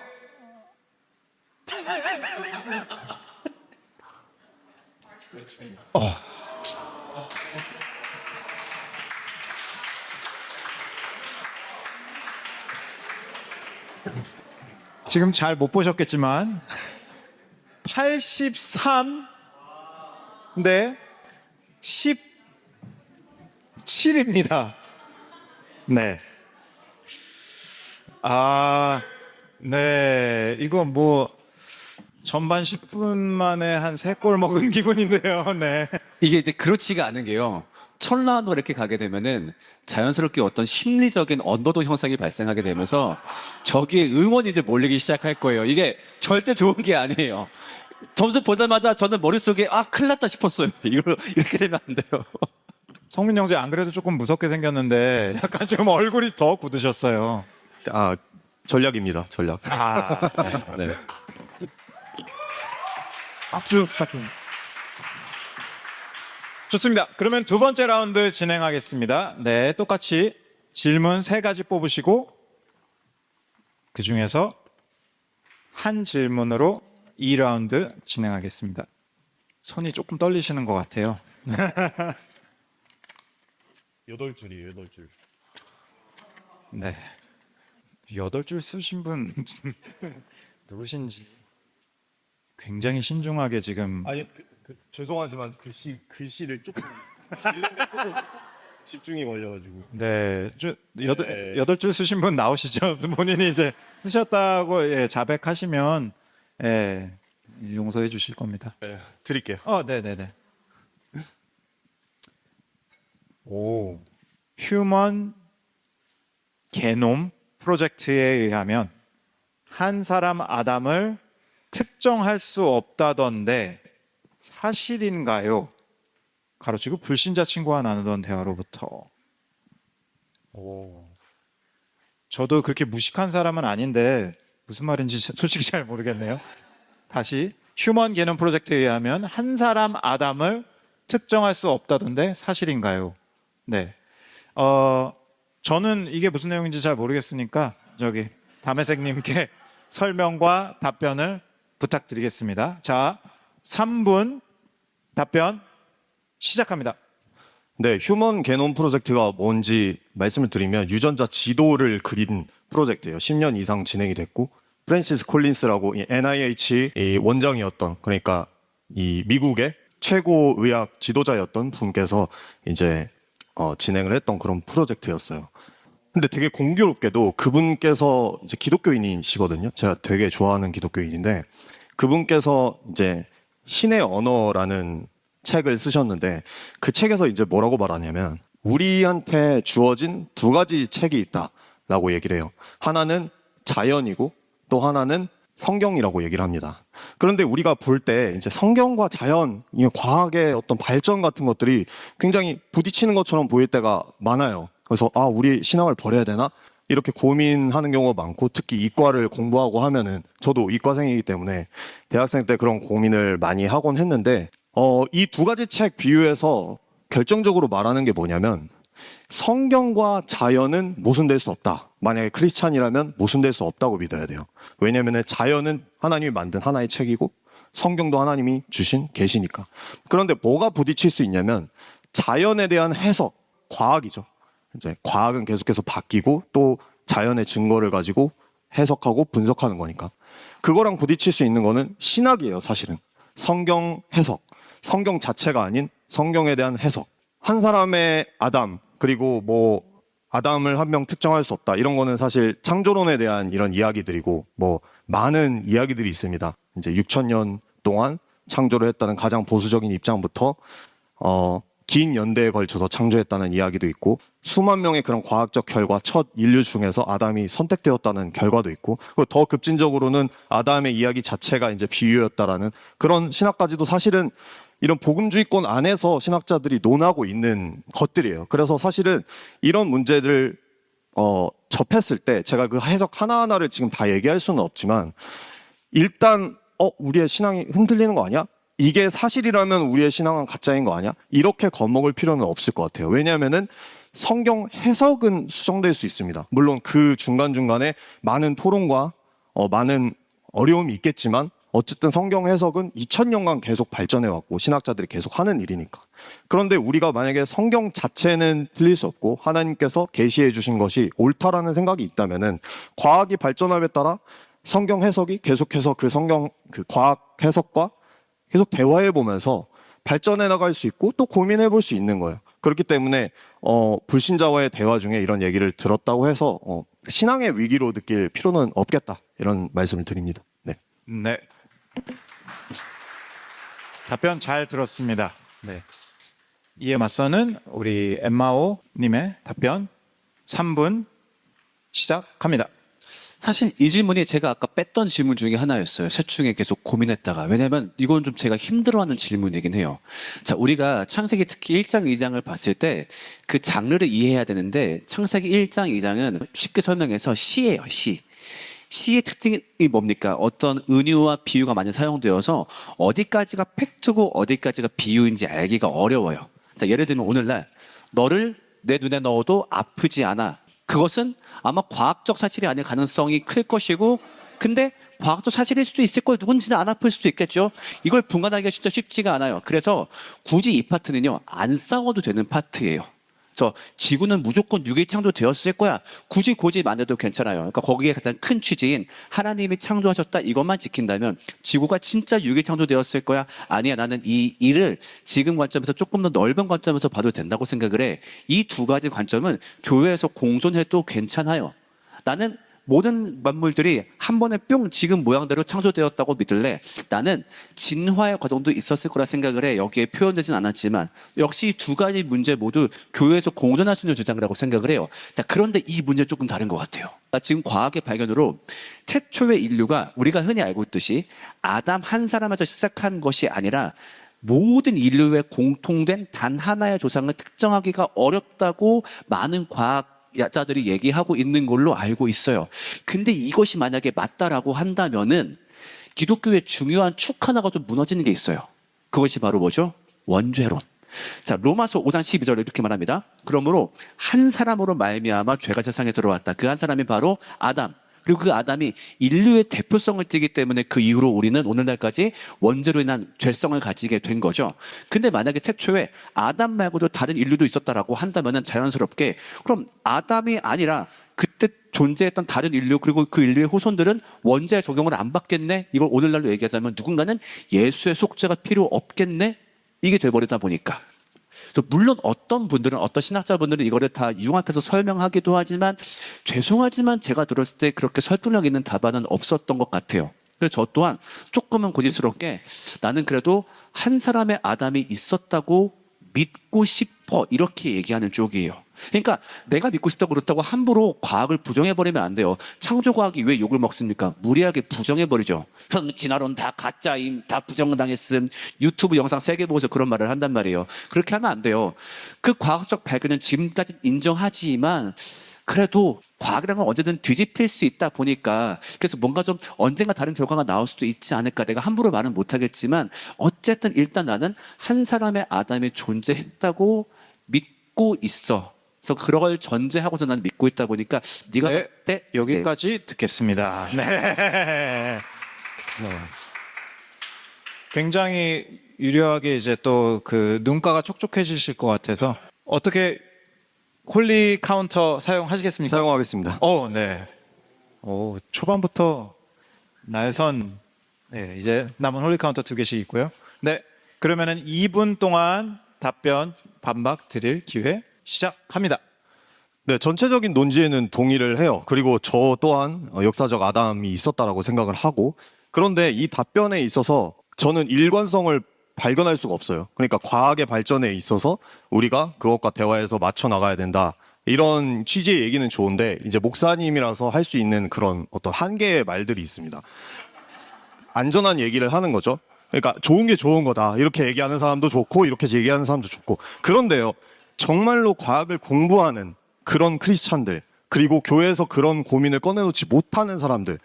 지금 잘 못 보셨겠지만 83 네 17입니다. 네. 네. 이거 뭐 전반 10분 만에 한 3골 먹은 기분인데요. 네. 이게 이제 그렇지가 않은 게요. 첫 라운드로 이렇게 가게 되면은 자연스럽게 어떤 심리적인 언더독 현상이 발생하게 되면서 저기에 응원이 이제 몰리기 시작할 거예요. 이게 절대 좋은 게 아니에요. 점수 보자마자 저는 머릿속에 큰일 났다 싶었어요. 이거 이렇게 되면 안 돼요. 성민 형제 안 그래도 조금 무섭게 생겼는데 약간 좀 얼굴이 더 굳으셨어요. 아 전략입니다. 전략. 네. 박수 부탁드립니다. 좋습니다. 그러면 두 번째 라운드 진행하겠습니다. 네, 똑같이 질문 3가지 뽑으시고 그 중에서 한 질문으로 2라운드 진행하겠습니다. 손이 조금 떨리시는 것 같아요. 8줄이에요. 8줄. 네. 8줄 쓰신 분 누구신지 굉장히 신중하게 지금 아니 죄송하지만 글씨를 조금 읽는데 조금 집중이 걸려가지고. 네, 여덟 줄 쓰신 분 나오시죠? 본인이 이제 쓰셨다고 자백하시면 용서해 주실 겁니다. 네, 드릴게요. 네네네. 오. 휴먼 게놈 프로젝트에 의하면 한 사람 아담을 특정할 수 없다던데 사실인가요? 가로치고 불신자 친구와 나누던 대화로부터. 저도 그렇게 무식한 사람은 아닌데 무슨 말인지 솔직히 잘 모르겠네요. 다시 휴먼 게놈 프로젝트에 의하면 한 사람 아담을 특정할 수 없다던데 사실인가요? 네. 저는 이게 무슨 내용인지 잘 모르겠으니까 저기 담회색님께 설명과 답변을 부탁드리겠습니다. 자, 3분 답변 시작합니다. 네, 휴먼 게놈 프로젝트가 뭔지 말씀을 드리면 유전자 지도를 그린 프로젝트예요. 10년 이상 진행이 됐고 프랜시스 콜린스라고 이 NIH 이 원장이었던, 그러니까 이 미국의 최고 의학 지도자였던 분께서 이제 진행을 했던 그런 프로젝트였어요. 근데 되게 공교롭게도 그분께서 이제 기독교인이시거든요. 제가 되게 좋아하는 기독교인인데 그분께서 이제 신의 언어라는 책을 쓰셨는데 그 책에서 이제 뭐라고 말하냐면 우리한테 주어진 2가지 책이 있다라고 얘기를 해요. 하나는 자연이고 또 하나는 성경이라고 얘기를 합니다. 그런데 우리가 볼 때 이제 성경과 자연, 이 과학의 어떤 발전 같은 것들이 굉장히 부딪히는 것처럼 보일 때가 많아요. 그래서 우리 신앙을 버려야 되나? 이렇게 고민하는 경우가 많고, 특히 이과를 공부하고 하면은 저도 이과생이기 때문에 대학생 때 그런 고민을 많이 하곤 했는데 이 2가지 책 비유해서 결정적으로 말하는 게 뭐냐면 성경과 자연은 모순될 수 없다. 만약에 크리스찬이라면 모순될 수 없다고 믿어야 돼요. 왜냐하면 자연은 하나님이 만든 하나의 책이고 성경도 하나님이 주신 계시니까. 그런데 뭐가 부딪힐 수 있냐면 자연에 대한 해석, 과학이죠. 이제 과학은 계속해서 바뀌고 또 자연의 증거를 가지고 해석하고 분석하는 거니까. 그거랑 부딪힐 수 있는 거는 신학이에요, 사실은. 성경 해석, 성경 자체가 아닌 성경에 대한 해석. 한 사람의 아담, 그리고 뭐 아담을 한 명 특정할 수 없다, 이런 거는 사실 창조론에 대한 이런 이야기들이고 뭐 많은 이야기들이 있습니다. 이제 6,000년 동안 창조를 했다는 가장 보수적인 입장부터 긴 연대에 걸쳐서 창조했다는 이야기도 있고 수만 명의 그런 과학적 결과 첫 인류 중에서 아담이 선택되었다는 결과도 있고 그리고 더 급진적으로는 아담의 이야기 자체가 이제 비유였다라는 그런 신학까지도 사실은 이런 복음주의권 안에서 신학자들이 논하고 있는 것들이에요. 그래서 사실은 이런 문제를 접했을 때 제가 그 해석 하나하나를 지금 다 얘기할 수는 없지만 일단 우리의 신앙이 흔들리는 거 아니야? 이게 사실이라면 우리의 신앙은 가짜인 거 아니야? 이렇게 겁먹을 필요는 없을 것 같아요. 왜냐하면은 성경 해석은 수정될 수 있습니다. 물론 그 중간중간에 많은 토론과 많은 어려움이 있겠지만 어쨌든 성경 해석은 2000년간 계속 발전해왔고 신학자들이 계속 하는 일이니까. 그런데 우리가 만약에 성경 자체는 틀릴 수 없고 하나님께서 계시해 주신 것이 옳다라는 생각이 있다면은 과학이 발전함에 따라 성경 해석이 계속해서 그 성경 그 과학 해석과 계속 대화해 보면서 발전해 나갈 수 있고 또 고민해 볼 수 있는 거예요. 그렇기 때문에 불신자와의 대화 중에 이런 얘기를 들었다고 해서 신앙의 위기로 느낄 필요는 없겠다 이런 말씀을 드립니다. 네. 네. 답변 잘 들었습니다. 네. 이에 맞서는 우리 엠마오님의 답변 3분 시작합니다. 사실 이 질문이 제가 아까 뺐던 질문 중에 하나였어요. 셋 중에 계속 고민했다가. 왜냐면 이건 좀 제가 힘들어하는 질문이긴 해요. 자, 우리가 창세기 특히 1장, 2장을 봤을 때 그 장르를 이해해야 되는데 창세기 1장, 2장은 쉽게 설명해서 시예요, 시. 시의 특징이 뭡니까? 어떤 은유와 비유가 많이 사용되어서 어디까지가 팩트고 어디까지가 비유인지 알기가 어려워요. 자, 예를 들면 오늘날 너를 내 눈에 넣어도 아프지 않아. 그것은 아마 과학적 사실이 아닐 가능성이 클 것이고 근데 과학적 사실일 수도 있을 거예요. 누군지는 안 아플 수도 있겠죠. 이걸 분간하기가 진짜 쉽지가 않아요. 그래서 굳이 이 파트는요. 안 싸워도 되는 파트예요. 저 지구는 무조건 유기창조 되었을 거야. 굳이 고집 안 해도 괜찮아요. 그러니까 거기에 가장 큰 취지인 하나님이 창조하셨다 이것만 지킨다면 지구가 진짜 유기창조 되었을 거야. 아니야 나는 이 일을 지금 관점에서 조금 더 넓은 관점에서 봐도 된다고 생각을 해. 이 두 가지 관점은 교회에서 공존해도 괜찮아요. 나는 모든 만물들이 한 번에 뿅 지금 모양대로 창조되었다고 믿을래. 나는 진화의 과정도 있었을 거라 생각을 해. 여기에 표현되진 않았지만 역시 두 가지 문제 모두 교회에서 공존할 수 있는 주장이라고 생각을 해요. 자, 그런데 이 문제 조금 다른 것 같아요. 지금 과학의 발견으로 태초의 인류가 우리가 흔히 알고 있듯이 아담 한 사람에서 시작한 것이 아니라 모든 인류의 공통된 단 하나의 조상을 특정하기가 어렵다고 많은 과학자들이 얘기하고 있는 걸로 알고 있어요. 근데 이것이 만약에 맞다라고 한다면은 기독교의 중요한 축 하나가 좀 무너지는 게 있어요. 그것이 바로 뭐죠? 원죄론. 자, 로마서 5장 12절에 이렇게 말합니다. 그러므로 한 사람으로 말미암아 죄가 세상에 들어왔다. 그 한 사람이 바로 아담. 그리고 그 아담이 인류의 대표성을 띠기 때문에 그 이후로 우리는 오늘날까지 원죄로 인한 죄성을 가지게 된 거죠. 근데 만약에 태초에 아담 말고도 다른 인류도 있었다라고 한다면은 자연스럽게 그럼 아담이 아니라 그때 존재했던 다른 인류 그리고 그 인류의 후손들은 원죄 적용을 안 받겠네? 이걸 오늘날로 얘기하자면 누군가는 예수의 속죄가 필요 없겠네? 이게 돼버리다 보니까 물론 어떤 분들은 어떤 신학자분들은 이거를 다 융합해서 설명하기도 하지만 죄송하지만 제가 들었을 때 그렇게 설득력 있는 답안은 없었던 것 같아요. 그래서 저 또한 조금은 고집스럽게 나는 그래도 한 사람의 아담이 있었다고 믿고 싶어 이렇게 얘기하는 쪽이에요. 그러니까 내가 믿고 싶다고 그렇다고 함부로 과학을 부정해버리면 안 돼요. 창조과학이 왜 욕을 먹습니까? 무리하게 부정해버리죠. 진화론 다 가짜임, 다 부정당했음, 유튜브 영상 3개 보고서 그런 말을 한단 말이에요. 그렇게 하면 안 돼요. 그 과학적 발견은 지금까지 인정하지만 그래도 과학이라는 건 언제든 뒤집힐 수 있다 보니까 그래서 뭔가 좀 언젠가 다른 결과가 나올 수도 있지 않을까. 내가 함부로 말은 못하겠지만 어쨌든 일단 나는 한 사람의 아담이 존재했다고 믿고 있어. 그래서 그런 걸 전제하고서 난 믿고 있다 보니까 네가 네, 봤을 때 여기까지 듣겠습니다. 네. 굉장히 유려하게 이제 또 그 눈가가 촉촉해지실 것 같아서 어떻게 홀리 카운터 사용하시겠습니까? 사용하겠습니다. 네. 초반부터 날선 네, 이제 남은 홀리 카운터 2개씩 있고요. 네. 그러면은 2분 동안 답변 반박 드릴 기회 시작합니다. 네, 전체적인 논지에는 동의를 해요. 그리고 저 또한 역사적 아담이 있었다라고 생각을 하고 그런데 이 답변에 있어서 저는 일관성을 발견할 수가 없어요. 그러니까 과학의 발전에 있어서 우리가 그것과 대화해서 맞춰 나가야 된다. 이런 취지의 얘기는 좋은데 이제 목사님이라서 할 수 있는 그런 어떤 한계의 말들이 있습니다. 안전한 얘기를 하는 거죠. 그러니까 좋은 게 좋은 거다. 이렇게 얘기하는 사람도 좋고 이렇게 얘기하는 사람도 좋고. 그런데요. 정말로 과학을 공부하는 그런 크리스찬들 그리고 교회에서 그런 고민을 꺼내놓지 못하는 사람들.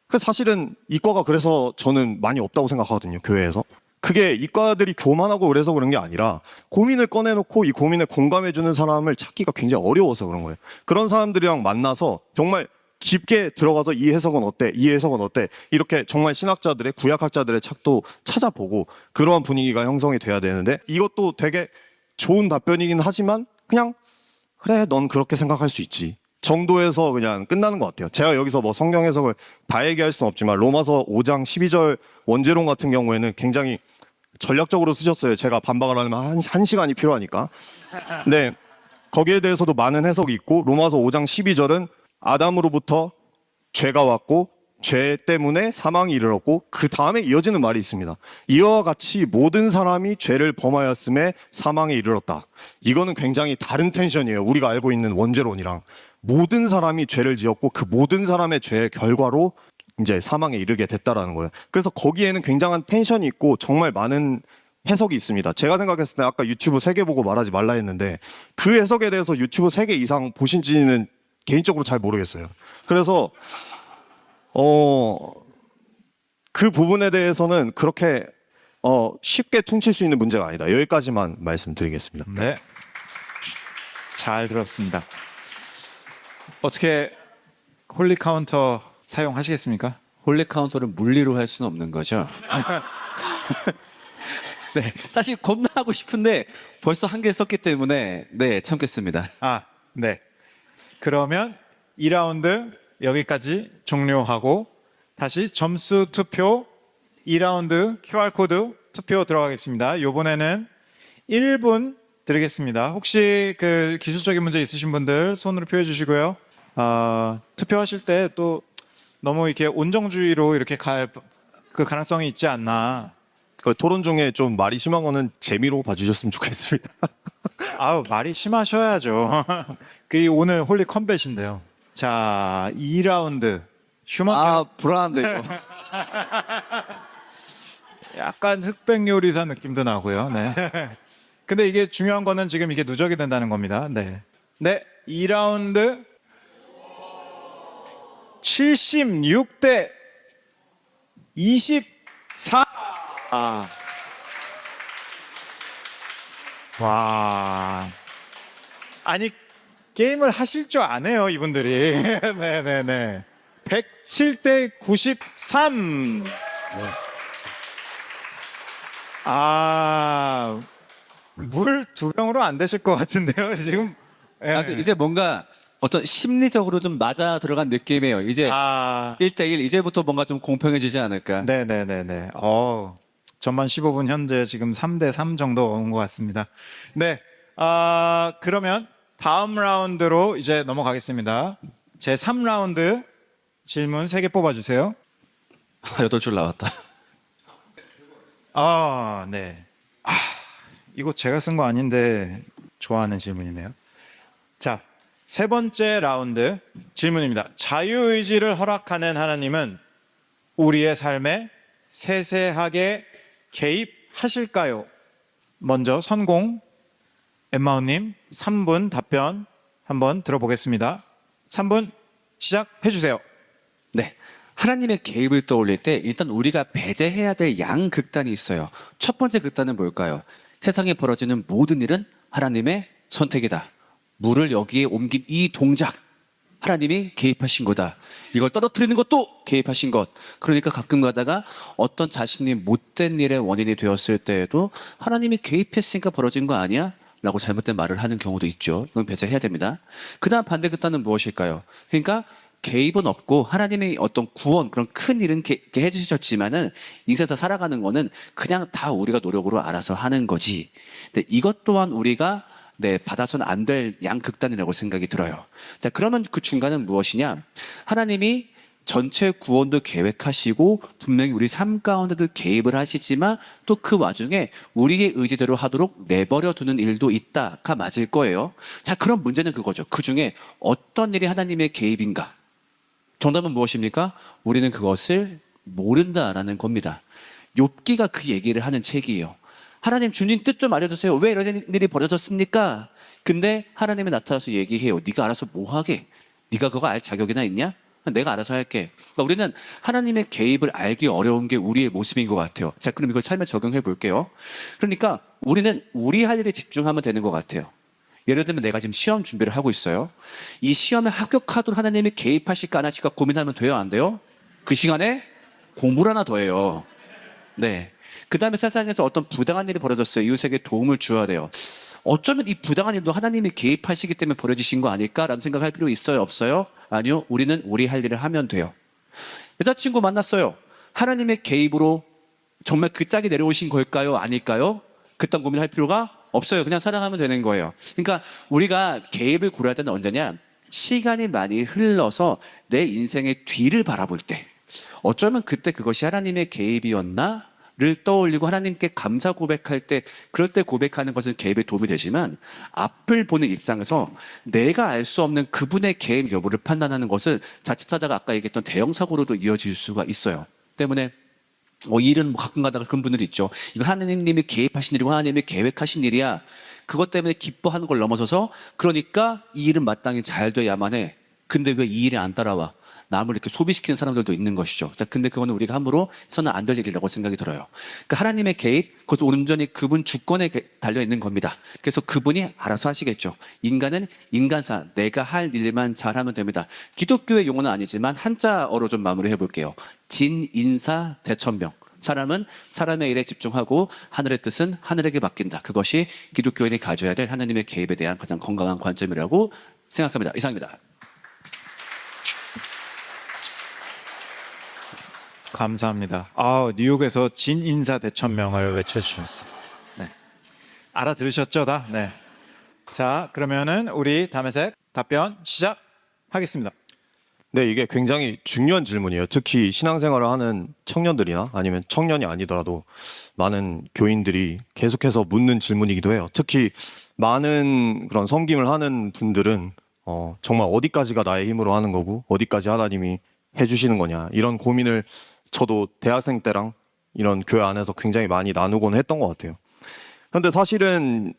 그 사실은 이과가 그래서 저는 많이 없다고 생각하거든요. 교회에서. 그게 이과들이 교만하고 그래서 그런 게 아니라 고민을 꺼내놓고 이 고민에 공감해주는 사람을 찾기가 굉장히 어려워서 그런 거예요. 그런 사람들이랑 만나서 정말 깊게 들어가서 이 해석은 어때? 이 해석은 어때? 이렇게 정말 신학자들의 구약학자들의 책도 찾아보고 그러한 분위기가 형성이 돼야 되는데 이것도 되게 좋은 답변이긴 하지만 그냥 그래 넌 그렇게 생각할 수 있지 정도에서 그냥 끝나는 것 같아요. 제가 여기서 뭐 성경 해석을 다 얘기할 수는 없지만 로마서 5장 12절 원제론 같은 경우에는 굉장히 전략적으로 쓰셨어요. 제가 반박을 하려면 한 시간이 필요하니까. 네, 거기에 대해서도 많은 해석이 있고 로마서 5장 12절은 아담으로부터 죄가 왔고 죄 때문에 사망이 이르렀고 그 다음에 이어지는 말이 있습니다. 이와 같이 모든 사람이 죄를 범하였음에 사망에 이르렀다. 이거는 굉장히 다른 텐션이에요. 우리가 알고 있는 원죄론이랑. 모든 사람이 죄를 지었고 그 모든 사람의 죄의 결과로 이제 사망에 이르게 됐다라는 거예요. 그래서 거기에는 굉장한 텐션이 있고 정말 많은 해석이 있습니다. 제가 생각했을 때 아까 유튜브 3개 보고 말하지 말라 했는데 그 해석에 대해서 유튜브 3개 이상 보신지는 개인적으로 잘 모르겠어요. 그래서 그 부분에 대해서는 그렇게 쉽게 퉁칠 수 있는 문제가 아니다. 여기까지만 말씀드리겠습니다. 네. 잘 들었습니다. 어떻게 홀리 카운터 사용하시겠습니까? 홀리 카운터를 물리로 할 수는 없는 거죠. 네, 사실 겁나 하고 싶은데 벌써 한 개 썼기 때문에 네 참겠습니다. 네. 그러면 2라운드 여기까지 종료하고 다시 점수 투표 2라운드 QR코드 투표 들어가겠습니다. 요번에는 1분 드리겠습니다. 혹시 그 기술적인 문제 있으신 분들 손으로 표해 주시고요. 투표하실 때 또 너무 이렇게 온정주의로 이렇게 갈 그 가능성이 있지 않나. 그 토론 중에 좀 말이 심한 거는 재미로 봐주셨으면 좋겠습니다. 말이 심하셔야죠. 그게 오늘 홀리 컴뱃인데요. 자, 2라운드 휴먼 불안한데 이거. 약간 흑백 요리사 느낌도 나고요. 네. 근데 이게 중요한 거는 지금 이게 누적이 된다는 겁니다. 네. 네, 2라운드 76대 24. 와. 아니 게임을 하실 줄 아네요, 이분들이. 네네네. 107대 93. 네. 물 2병으로 안 되실 것 같은데요, 지금. 네. 근데 이제 뭔가 어떤 심리적으로 좀 맞아 들어간 느낌이에요. 이제 1대1 이제부터 뭔가 좀 공평해지지 않을까. 네네네네. 전반 15분 현재 지금 3대3 정도 온 것 같습니다. 네. 그러면 다음 라운드로 이제 넘어가겠습니다. 제 3라운드 질문 3개 뽑아주세요. 8줄 나왔다. 네. 이거 제가 쓴 거 아닌데 좋아하는 질문이네요. 자, 3번째 라운드 질문입니다. 자유의지를 허락하는 하나님은 우리의 삶에 세세하게 개입하실까요? 먼저 선공 엠마오님 3분 답변 한번 들어보겠습니다. 3분 시작해 주세요. 네. 하나님의 개입을 떠올릴 때 일단 우리가 배제해야 될 양극단이 있어요. 첫 번째 극단은 뭘까요? 세상에 벌어지는 모든 일은 하나님의 선택이다. 물을 여기에 옮긴 이 동작, 하나님이 개입하신 거다. 이걸 떨어뜨리는 것도 개입하신 것. 그러니까 가끔 가다가 어떤 자신이 못된 일의 원인이 되었을 때에도 하나님이 개입했으니까 벌어진 거 아니야? 라고 잘못된 말을 하는 경우도 있죠. 이건 배제해야 됩니다. 그 다음 반대 극단은 무엇일까요? 그러니까 개입은 없고 하나님의 어떤 구원, 그런 큰 일은 해주셨지만은 인생에서 살아가는 거는 그냥 다 우리가 노력으로 알아서 하는 거지. 근데 이것 또한 우리가 받아서는 안 될 양극단이라고 생각이 들어요. 자, 그러면 그 중간은 무엇이냐? 하나님이 전체 구원도 계획하시고 분명히 우리 삶 가운데도 개입을 하시지만 또 그 와중에 우리의 의지대로 하도록 내버려 두는 일도 있다가 맞을 거예요. 자, 그럼 문제는 그거죠. 그 중에 어떤 일이 하나님의 개입인가? 정답은 무엇입니까? 우리는 그것을 모른다라는 겁니다. 욥기가 그 얘기를 하는 책이에요. 하나님, 주님 뜻 좀 알려주세요. 왜 이런 일이 벌어졌습니까? 근데 하나님이 나타나서 얘기해요. 네가 알아서 뭐 하게? 네가 그거 알 자격이나 있냐? 내가 알아서 할게. 그러니까 우리는 하나님의 개입을 알기 어려운 게 우리의 모습인 것 같아요. 자, 그럼 이걸 삶에 적용해 볼게요. 그러니까 우리는 우리 할 일에 집중하면 되는 것 같아요. 예를 들면 내가 지금 시험 준비를 하고 있어요. 이 시험에 합격하도록 하나님이 개입하실까 안 하실까 고민하면 돼요, 안 돼요? 그 시간에 공부를 하나 더 해요. 네. 그 다음에 세상에서 어떤 부당한 일이 벌어졌어요. 이웃에게 도움을 주어야 돼요. 어쩌면 이 부당한 일도 하나님이 개입하시기 때문에 벌어지신 거 아닐까라는 생각할 필요 있어요, 없어요? 아니요. 우리는 우리 할 일을 하면 돼요. 여자친구 만났어요. 하나님의 개입으로 정말 그 짝이 내려오신 걸까요? 아닐까요? 그딴 고민할 필요가 없어요. 그냥 사랑하면 되는 거예요. 그러니까 우리가 개입을 고려할 때는 언제냐? 시간이 많이 흘러서 내 인생의 뒤를 바라볼 때, 어쩌면 그때 그것이 하나님의 개입이었나? 를 떠올리고 하나님께 감사 고백할 때, 그럴 때 고백하는 것은 개입에 도움이 되지만 앞을 보는 입장에서 내가 알 수 없는 그분의 개입 여부를 판단하는 것은 자칫하다가 아까 얘기했던 대형 사고로도 이어질 수가 있어요. 때문에 이 일은 가끔 가다가 그런 분들이 있죠. 이거 하나님이 개입하신 일이고 하나님이 계획하신 일이야. 그것 때문에 기뻐하는 걸 넘어서서 그러니까 이 일은 마땅히 잘 돼야만 해. 근데 왜 이 일이 안 따라와? 남을 이렇게 소비시키는 사람들도 있는 것이죠. 자, 근데 그거는 우리가 함부로 해서는 안 될 일이라고 생각이 들어요. 그러니까 하나님의 개입, 그것도 온전히 그분 주권에 달려 있는 겁니다. 그래서 그분이 알아서 하시겠죠. 인간은 인간사, 내가 할 일만 잘하면 됩니다. 기독교의 용어는 아니지만 한자어로 좀 마무리해 볼게요. 진인사 대천명. 사람은 사람의 일에 집중하고 하늘의 뜻은 하늘에게 맡긴다. 그것이 기독교인이 가져야 될 하나님의 개입에 대한 가장 건강한 관점이라고 생각합니다. 이상입니다. 감사합니다. 뉴욕에서 진인사 대천명을 외쳐주셨어요. 네. 알아들으셨죠, 다? 네. 자, 그러면은 우리 담에색 답변 시작하겠습니다. 네, 이게 굉장히 중요한 질문이에요. 특히 신앙생활을 하는 청년들이나 아니면 청년이 아니더라도 많은 교인들이 계속해서 묻는 질문이기도 해요. 특히 많은 그런 섬김을 하는 분들은 정말 어디까지가 나의 힘으로 하는 거고 어디까지 하나님이 해주시는 거냐, 이런 고민을 저도 대학생 때랑 이런 교회 안에서 굉장히 많이 나누곤 했던 것 같아요. 근데 사실은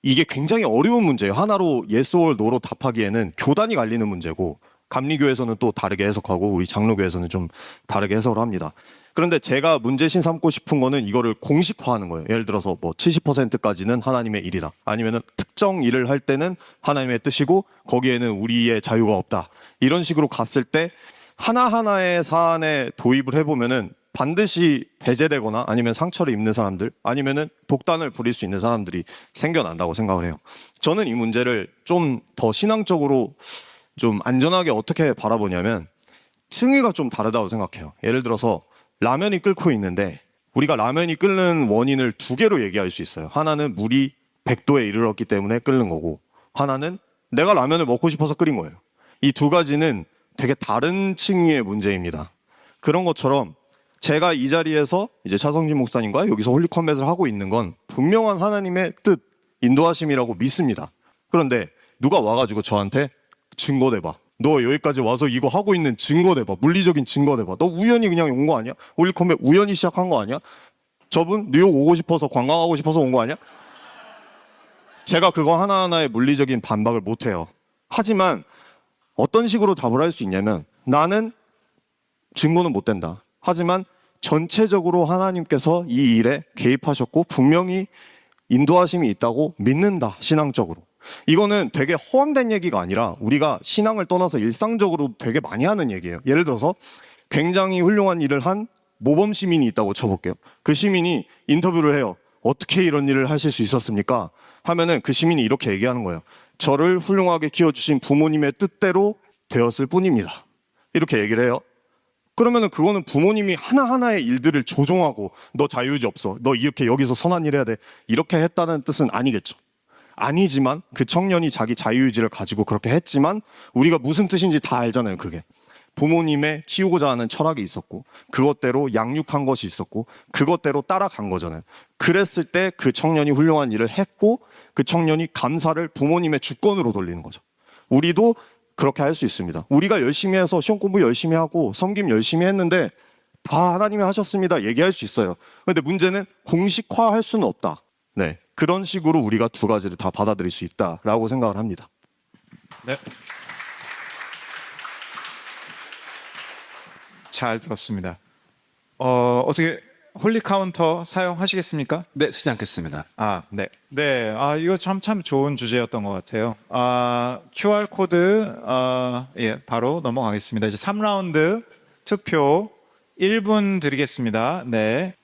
이게 굉장히 어려운 문제예요. 하나로 yes or no로 답하기에는 교단이 갈리는 문제고, 감리교에서는 또 다르게 해석하고 우리 장로교에서는 좀 다르게 해석을 합니다. 그런데 제가 문제신 삼고 싶은 거는 이거를 공식화하는 거예요. 예를 들어서 뭐 70%까지는 하나님의 일이다, 아니면은 특정 일을 할 때는 하나님의 뜻이고 거기에는 우리의 자유가 없다, 이런 식으로 갔을 때 하나하나의 사안에 도입을 해보면은 반드시 배제되거나 아니면 상처를 입는 사람들, 아니면은 독단을 부릴 수 있는 사람들이 생겨난다고 생각을 해요. 저는 이 문제를 좀 더 신앙적으로 좀 안전하게 어떻게 바라보냐면 층위가 좀 다르다고 생각해요. 예를 들어서 라면이 끓고 있는데 우리가 라면이 끓는 원인을 두 개로 얘기할 수 있어요. 하나는 물이 100도에 이르렀기 때문에 끓는 거고, 하나는 내가 라면을 먹고 싶어서 끓인 거예요. 이 두 가지는 되게 다른 층위의 문제입니다. 그런 것처럼 제가 이 자리에서 이제 차성진 목사님과 여기서 홀리컴뱃을 하고 있는 건 분명한 하나님의 뜻, 인도하심이라고 믿습니다. 그런데 누가 와가지고 저한테 증거 내봐, 너 여기까지 와서 이거 하고 있는 증거 내봐, 물리적인 증거 내봐, 너 우연히 그냥 온 거 아니야? 홀리컴뱃 우연히 시작한 거 아니야? 저분 뉴욕 오고 싶어서, 관광하고 싶어서 온 거 아니야? 제가 그거 하나하나의 물리적인 반박을 못해요. 하지만 어떤 식으로 답을 할 수 있냐면, 나는 증거는 못 된다, 하지만 전체적으로 하나님께서 이 일에 개입하셨고 분명히 인도하심이 있다고 믿는다, 신앙적으로. 이거는 되게 허황된 얘기가 아니라 우리가 신앙을 떠나서 일상적으로 되게 많이 하는 얘기예요. 예를 들어서 굉장히 훌륭한 일을 한 모범 시민이 있다고 쳐볼게요. 그 시민이 인터뷰를 해요. 어떻게 이런 일을 하실 수 있었습니까? 하면은 그 시민이 이렇게 얘기하는 거예요. 저를 훌륭하게 키워주신 부모님의 뜻대로 되었을 뿐입니다, 이렇게 얘기를 해요. 그러면은 그거는 부모님이 하나하나의 일들을 조종하고 너 자유의지 없어, 너 이렇게 여기서 선한 일 해야 돼, 이렇게 했다는 뜻은 아니겠죠. 아니지만 그 청년이 자기 자유의지를 가지고 그렇게 했지만 우리가 무슨 뜻인지 다 알잖아요. 그게 부모님의 키우고자 하는 철학이 있었고 그것대로 양육한 것이 있었고 그것대로 따라간 거잖아요. 그랬을 때 그 청년이 훌륭한 일을 했고 그 청년이 감사를 부모님의 주권으로 돌리는 거죠. 우리도 그렇게 할 수 있습니다. 우리가 열심히 해서 시험 공부 열심히 하고 섬김 열심히 했는데 다 하나님이 하셨습니다. 얘기할 수 있어요. 근데 문제는 공식화할 수는 없다. 네, 그런 식으로 우리가 두 가지를 다 받아들일 수 있다라고 생각을 합니다. 네. 잘 들었습니다. 어떻게 홀리 카운터 사용하시겠습니까? 네, 쓰지 않겠습니다. 아, 네. 네. 아, 이거 참 좋은 주제였던 것 같아요. QR 코드, 예, 바로 넘어가겠습니다. 이제 3라운드 투표 1분 드리겠습니다. 네.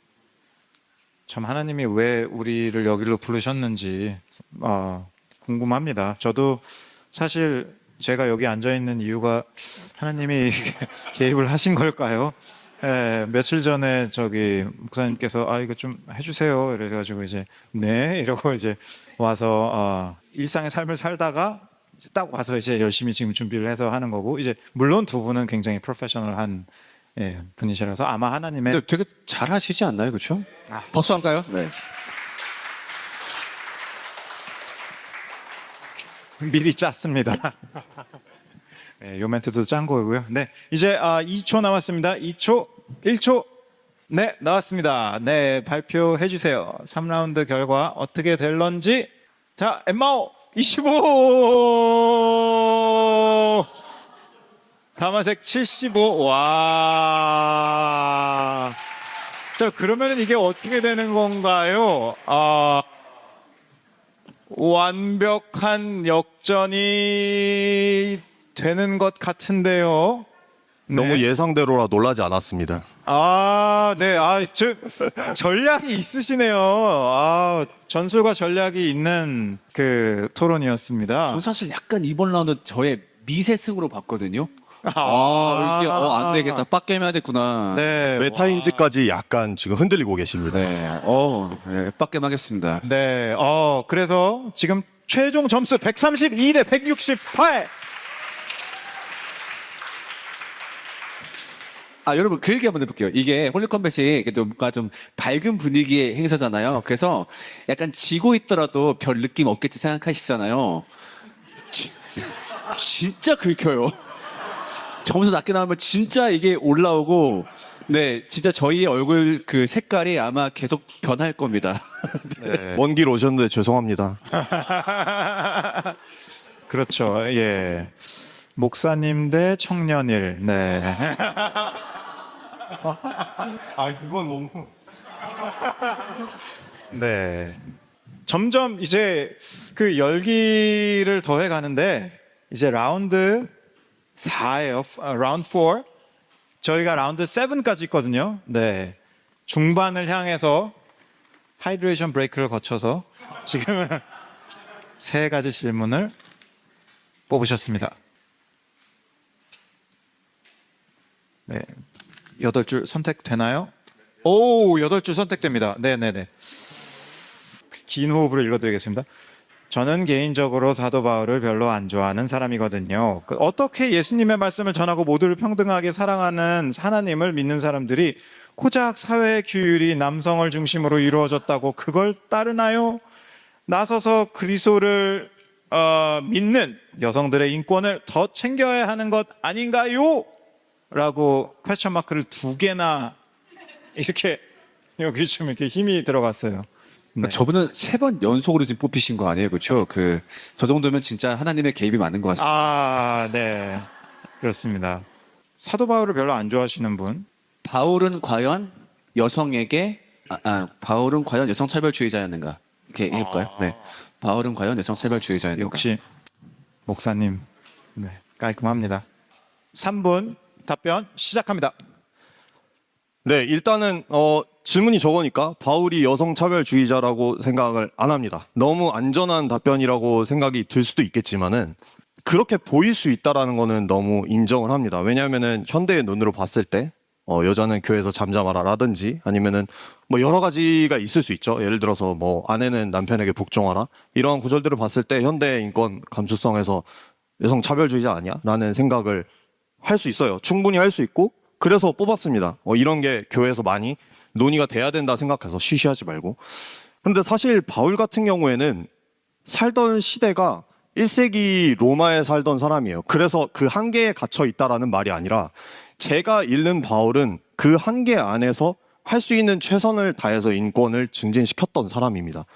참 하나님이 왜 우리를 여기로 부르셨는지, 궁금합니다. 저도 사실 제가 여기 앉아 있는 이유가 하나님이 개입을 하신 걸까요? 예, 며칠 전에 저기 목사님께서 이거 좀 해주세요. 이래가지고 이제 네 이러고 이제 와서 일상의 삶을 살다가 이제 딱 와서 이제 열심히 지금 준비를 해서 하는 거고 이제 물론 두 분은 굉장히 프로페셔널한 예, 분이시라서 아마 하나님의 근데 되게 잘하시지 않나요, 그렇죠? 박수 할까요? 네. 미리 짰습니다. 네, 요 멘트도 짠 거고요. 네, 이제 2초 남았습니다. 2초, 1초. 네, 나왔습니다. 네, 발표해 주세요. 3라운드 결과 어떻게 될런지. 자, 엠마오 25. 다마색 75. 와. 자, 그러면은 이게 어떻게 되는 건가요? 완벽한 역전이 되는 것 같은데요. 너무 예상대로라 놀라지 않았습니다. 네. 전략이 있으시네요. 전술과 전략이 있는 그 토론이었습니다. 전 사실 약간 이번 라운드 저의 미세승으로 봤거든요. 이게 안 되겠다. 빡게임 해야 됐구나. 네. 메타인지까지 약간 지금 흔들리고 계십니다. 네. 네, 빡게임 하겠습니다. 네. 그래서 지금 최종 점수 132대 168. 여러분 그 얘기 한번 해볼게요. 이게 홀리컴뱃이 뭔가 좀 밝은 분위기의 행사잖아요. 그래서 약간 지고 있더라도 별 느낌 없겠지 생각하시잖아요. 진짜 긁혀요. 점수 낮게 나오면 진짜 이게 올라오고, 네, 진짜 저희의 얼굴 그 색깔이 아마 계속 변할 겁니다. 네. 먼 길 오셨는데 죄송합니다. 그렇죠. 예. 목사님 대 청년일. 네. 그건 너무. 네. 점점 이제 그 열기를 더해 가는데 이제 라운드 4예요. 라운드 4. 저희가 라운드 7까지 있거든요. 네. 중반을 향해서 하이드레이션 브레이크를 거쳐서 지금은 세 가지 질문을 뽑으셨습니다. 네. 8줄 선택되나요? 오, 8줄 선택됩니다. 네네네. 긴 호흡으로 읽어드리겠습니다. 저는 개인적으로 사도 바울을 별로 안 좋아하는 사람이거든요. 어떻게 예수님의 말씀을 전하고 모두를 평등하게 사랑하는 하나님을 믿는 사람들이 고작 사회의 규율이 남성을 중심으로 이루어졌다고 그걸 따르나요? 나서서 그리스도를 믿는 여성들의 인권을 더 챙겨야 하는 것 아닌가요? 라고 퀘스천 마크를 2개나 이렇게 여기 좀 이렇게 힘이 들어갔어요. 네. 저분은 3번 연속으로 지금 뽑히신 거 아니에요, 그렇죠? 저 정도면 진짜 하나님의 개입이 맞는 것 같습니다. 네. 그렇습니다. 사도 바울을 별로 안 좋아하시는 분. 바울은 과연 여성에게 바울은 과연 여성 차별주의자였는가? 이렇게 해볼까요? 네. 바울은 과연 여성 차별주의자였는가? 역시 목사님. 네. 깔끔합니다. 3분 답변 시작합니다. 네, 일단은 질문이 저거니까 바울이 여성 차별주의자라고 생각을 안 합니다. 너무 안전한 답변이라고 생각이 들 수도 있겠지만은 그렇게 보일 수 있다라는 거는 너무 인정을 합니다. 왜냐하면은 현대의 눈으로 봤을 때 여자는 교회에서 잠잠하라라든지 아니면은 뭐 여러 가지가 있을 수 있죠. 예를 들어서 뭐 아내는 남편에게 복종하라 이러한 구절들을 봤을 때 현대의 인권 감수성에서 여성 차별주의자 아니야? 라는 생각을 할 수 있어요. 충분히 할 수 있고 그래서 뽑았습니다. 이런 게 교회에서 많이 논의가 돼야 된다 생각해서 쉬쉬하지 말고. 근데 사실 바울 같은 경우에는 살던 시대가 1세기 로마에 살던 사람이에요. 그래서 그 한계에 갇혀 있다라는 말이 아니라 제가 읽는 바울은 그 한계 안에서 할 수 있는 최선을 다해서 인권을 증진시켰던 사람입니다.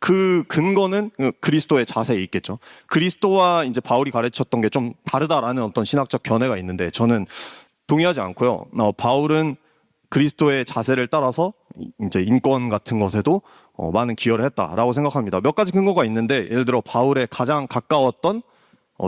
그 근거는 그리스도의 자세에 있겠죠. 그리스도와 이제 바울이 가르쳤던 게 좀 다르다라는 어떤 신학적 견해가 있는데 저는 동의하지 않고요. 바울은 그리스도의 자세를 따라서 이제 인권 같은 것에도 많은 기여를 했다라고 생각합니다. 몇 가지 근거가 있는데 예를 들어 바울의 가장 가까웠던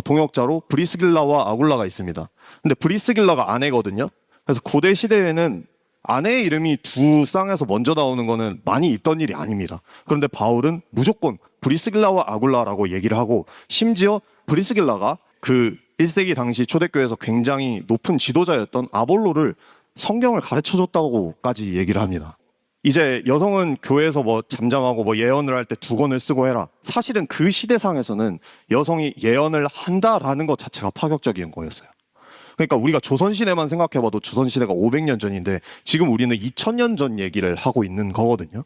동역자로 브리스길라와 아굴라가 있습니다. 근데 브리스길라가 아내거든요. 그래서 고대 시대에는 아내의 이름이 두 쌍에서 먼저 나오는 거는 많이 있던 일이 아닙니다. 그런데 바울은 무조건 브리스길라와 아굴라라고 얘기를 하고 심지어 브리스길라가 그 1세기 당시 초대교회에서 굉장히 높은 지도자였던 아볼로를 성경을 가르쳐줬다고까지 얘기를 합니다. 이제 여성은 교회에서 뭐 잠잠하고 뭐 예언을 할 때 두건을 쓰고 해라. 사실은 그 시대상에서는 여성이 예언을 한다라는 것 자체가 파격적인 거였어요. 그러니까 우리가 조선시대만 생각해봐도 조선시대가 500년 전인데 지금 우리는 2000년 전 얘기를 하고 있는 거거든요.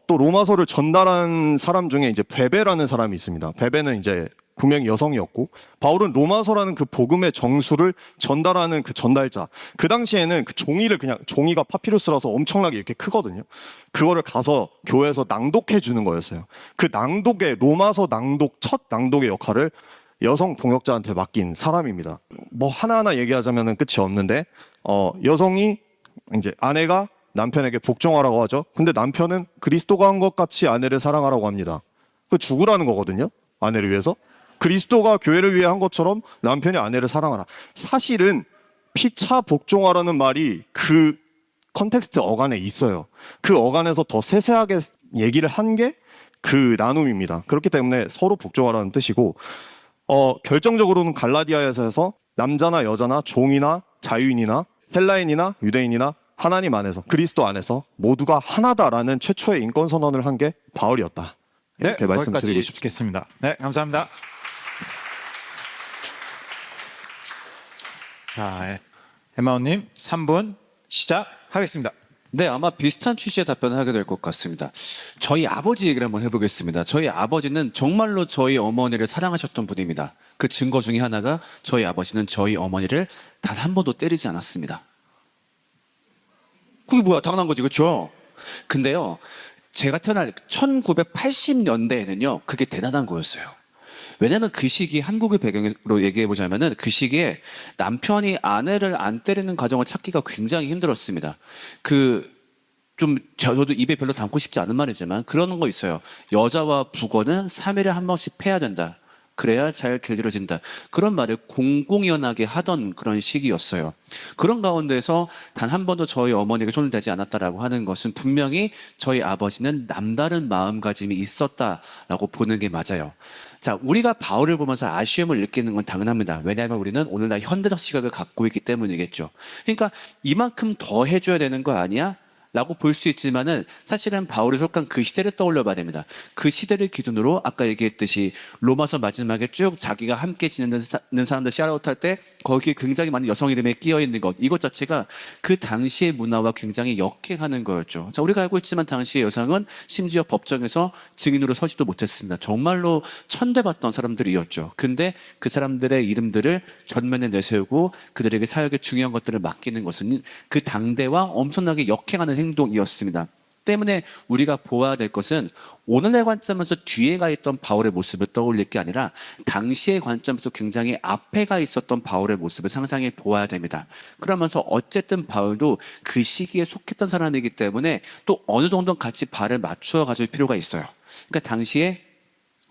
또 로마서를 전달한 사람 중에 이제 베베라는 사람이 있습니다. 베베는 이제 분명히 여성이었고 바울은 로마서라는 그 복음의 정수를 전달하는 그 전달자. 그 당시에는 그 종이를 그냥 종이가 파피루스라서 엄청나게 이렇게 크거든요. 그거를 가서 교회에서 낭독해 주는 거였어요. 그 낭독의 로마서 낭독 첫 낭독의 역할을 여성 동역자한테 맡긴 사람입니다. 뭐 하나하나 얘기하자면 끝이 없는데 여성이 이제 아내가 남편에게 복종하라고 하죠. 근데 남편은 그리스도가 한 것 같이 아내를 사랑하라고 합니다. 그 죽으라는 거거든요. 아내를 위해서. 그리스도가 교회를 위해 한 것처럼 남편이 아내를 사랑하라. 사실은 피차 복종하라는 말이 그 컨텍스트 어간에 있어요. 그 어간에서 더 세세하게 얘기를 한 게 그 나눔입니다. 그렇기 때문에 서로 복종하라는 뜻이고 결정적으로는 갈라디아에서 해서 남자나 여자나 종이나 자유인이나 헬라인이나 유대인이나 하나님 안에서 그리스도 안에서 모두가 하나다라는 최초의 인권 선언을 한 게 바울이었다. 이렇게 말씀드리고 거기까지 싶습니다. 듣겠습니다. 네, 감사합니다. 자, 해마우님 3분 시작하겠습니다. 네, 아마 비슷한 취지의 답변을 하게 될 것 같습니다. 저희 아버지 얘기를 한번 해보겠습니다. 저희 아버지는 정말로 저희 어머니를 사랑하셨던 분입니다. 그 증거 중에 하나가 저희 아버지는 저희 어머니를 단 한 번도 때리지 않았습니다. 그게 뭐야? 당연한 거지, 그렇죠? 근데요, 제가 태어날 1980년대에는요, 그게 대단한 거였어요. 왜냐면 그 시기 한국의 배경으로 얘기해 보자면은 그 시기에 남편이 아내를 안 때리는 가정을 찾기가 굉장히 힘들었습니다. 저도 입에 별로 담고 싶지 않은 말이지만 그런 거 있어요. 여자와 북어는 3일에 한 번씩 패야 된다. 그래야 잘 길들여진다. 그런 말을 공공연하게 하던 그런 시기였어요. 그런 가운데서 단 한 번도 저희 어머니에게 손을 대지 않았다라고 하는 것은 분명히 저희 아버지는 남다른 마음가짐이 있었다라고 보는 게 맞아요. 자, 우리가 바울을 보면서 아쉬움을 느끼는 건 당연합니다. 왜냐하면 우리는 오늘날 현대적 시각을 갖고 있기 때문이겠죠. 그러니까 이만큼 더 해줘야 되는 거 아니야? 라고 볼 수 있지만은 사실은 바울이 속한 그 시대를 떠올려 봐야 됩니다. 그 시대를 기준으로 아까 얘기했듯이 로마서 마지막에 쭉 자기가 함께 지내는 사람들 샤라웃 할 때 거기에 굉장히 많은 여성 이름에 끼어 있는 것, 이것 자체가 그 당시의 문화와 굉장히 역행하는 거였죠. 자, 우리가 알고 있지만 당시의 여성은 심지어 법정에서 증인으로 서지도 못했습니다. 정말로 천대받던 사람들이었죠. 근데 그 사람들의 이름들을 전면에 내세우고 그들에게 사역의 중요한 것들을 맡기는 것은 그 당대와 엄청나게 역행하는 행동이었습니다. 때문에 우리가 보아야 될 것은 오늘의 관점에서 뒤에 가 있던 바울의 모습을 떠올릴 게 아니라 당시의 관점에서 굉장히 앞에 가 있었던 바울의 모습을 상상해 보아야 됩니다. 그러면서 어쨌든 바울도 그 시기에 속했던 사람이기 때문에 또 어느 정도 같이 발을 맞추어 가줄 필요가 있어요. 그러니까 당시에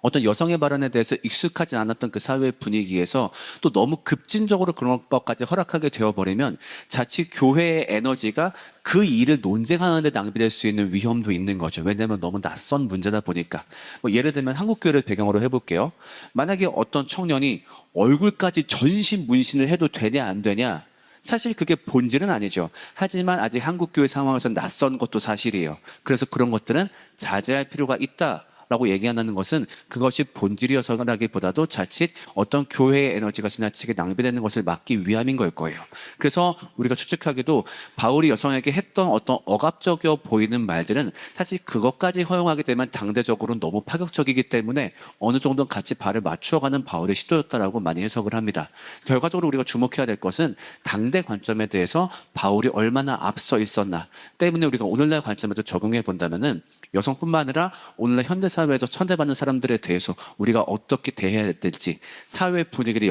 어떤 여성의 발언에 대해서 익숙하지 않았던 그 사회 분위기에서 또 너무 급진적으로 그런 것까지 허락하게 되어버리면 자칫 교회의 에너지가 그 일을 논쟁하는 데 낭비될 수 있는 위험도 있는 거죠. 왜냐하면 너무 낯선 문제다 보니까. 뭐 예를 들면 한국교회를 배경으로 해볼게요. 만약에 어떤 청년이 얼굴까지 전신 문신을 해도 되냐 안 되냐, 사실 그게 본질은 아니죠. 하지만 아직 한국교회 상황에서 낯선 것도 사실이에요. 그래서 그런 것들은 자제할 필요가 있다 라고 얘기한다는 것은 그것이 본질이어서라기보다도 자칫 어떤 교회의 에너지가 지나치게 낭비되는 것을 막기 위함인 걸 거예요. 그래서 우리가 추측하기도 바울이 여성에게 했던 어떤 억압적이어 보이는 말들은 사실 그것까지 허용하게 되면 당대적으로 너무 파격적이기 때문에 어느 정도 같이 발을 맞추어가는 바울의 시도였다라고 많이 해석을 합니다. 결과적으로 우리가 주목해야 될 것은 당대 관점에 대해서 바울이 얼마나 앞서 있었나 때문에 우리가 오늘날 관점에도 적용해 본다면은 여성뿐만 아니라 오늘날 현대사회에서 천대받는 사람들에 대해서 우리가 어떻게 대해야 될지 사회 분위기를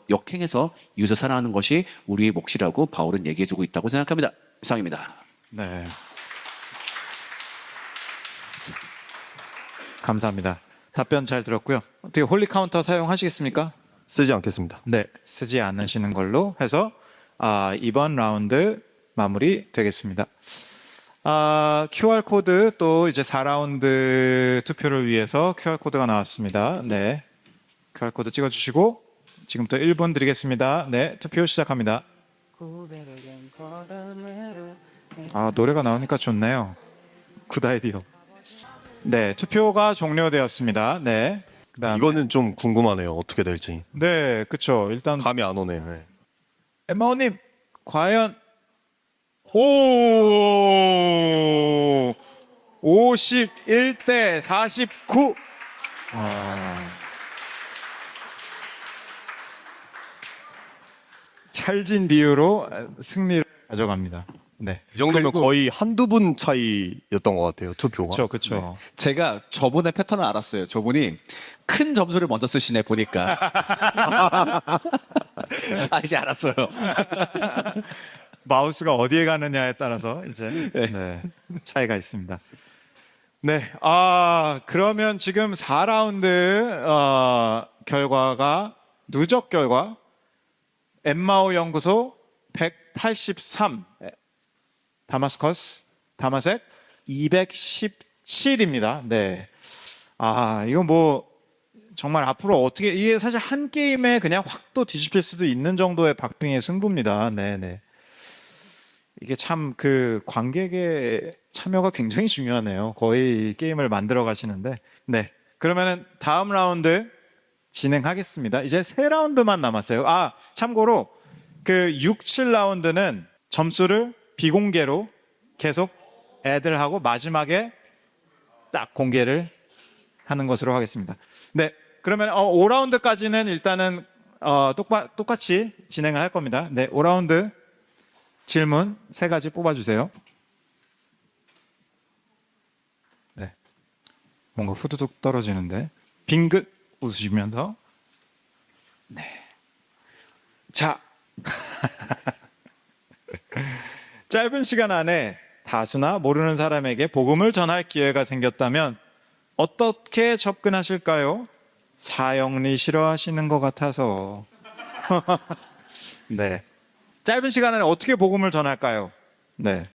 역행해서 이웃을 사랑하는 것이 우리의 몫이라고 바울은 얘기해주고 있다고 생각합니다. 이상입니다. 네. 감사합니다. 답변 잘 들었고요. 어떻게 홀리 카운터 사용하시겠습니까? 쓰지 않겠습니다. 네, 쓰지 않으시는 걸로 해서 이번 라운드 마무리 되겠습니다. QR 코드 또 이제 4라운드 투표를 위해서 QR 코드가 나왔습니다. 네, QR 코드 찍어주시고 지금부터 1분 드리겠습니다. 네, 투표 시작합니다. 노래가 나오니까 좋네요. 굿 아이디어. 네, 투표가 종료되었습니다. 네, 그다음 이거는 좀 궁금하네요. 어떻게 될지. 네, 그렇죠. 일단 감이 안 오네. 네. 엠마오님 과연 오 51대 49. 찰진 비유로 승리를 가져갑니다. 네, 이 정도면 그리고- 거의 한두 분 차이였던 것 같아요. 투표가. 그렇죠, 그렇죠. 제가 저분의 패턴을 알았어요. 저분이 큰 점수를 먼저 쓰시네 보니까. 이제 알았어요. 마우스가 어디에 가느냐에 따라서 이제 네, 차이가 있습니다. 네, 그러면 지금 4라운드 결과가 누적 결과 엠마오 연구소 183, 다마색 217입니다. 네, 이거 뭐 정말 앞으로 어떻게 이게 사실 한 게임에 그냥 확 또 뒤집힐 수도 있는 정도의 박빙의 승부입니다. 네, 네. 이게 참 그 관객의 참여가 굉장히 중요하네요. 거의 게임을 만들어 가시는데. 네. 그러면은 다음 라운드 진행하겠습니다. 이제 3라운드만 남았어요. 참고로 그 6, 7라운드는 점수를 비공개로 계속 애들하고 마지막에 딱 공개를 하는 것으로 하겠습니다. 네. 그러면 5라운드까지는 일단은 똑같이 진행을 할 겁니다. 네. 5라운드 질문 3가지 뽑아주세요. 네. 뭔가 후두둑 떨어지는데. 빙긋 웃으시면서. 네. 자. 짧은 시간 안에 다수나 모르는 사람에게 복음을 전할 기회가 생겼다면 어떻게 접근하실까요? 사형리 싫어하시는 것 같아서. 네. 짧은 시간 안에 어떻게 복음을 전할까요? 네.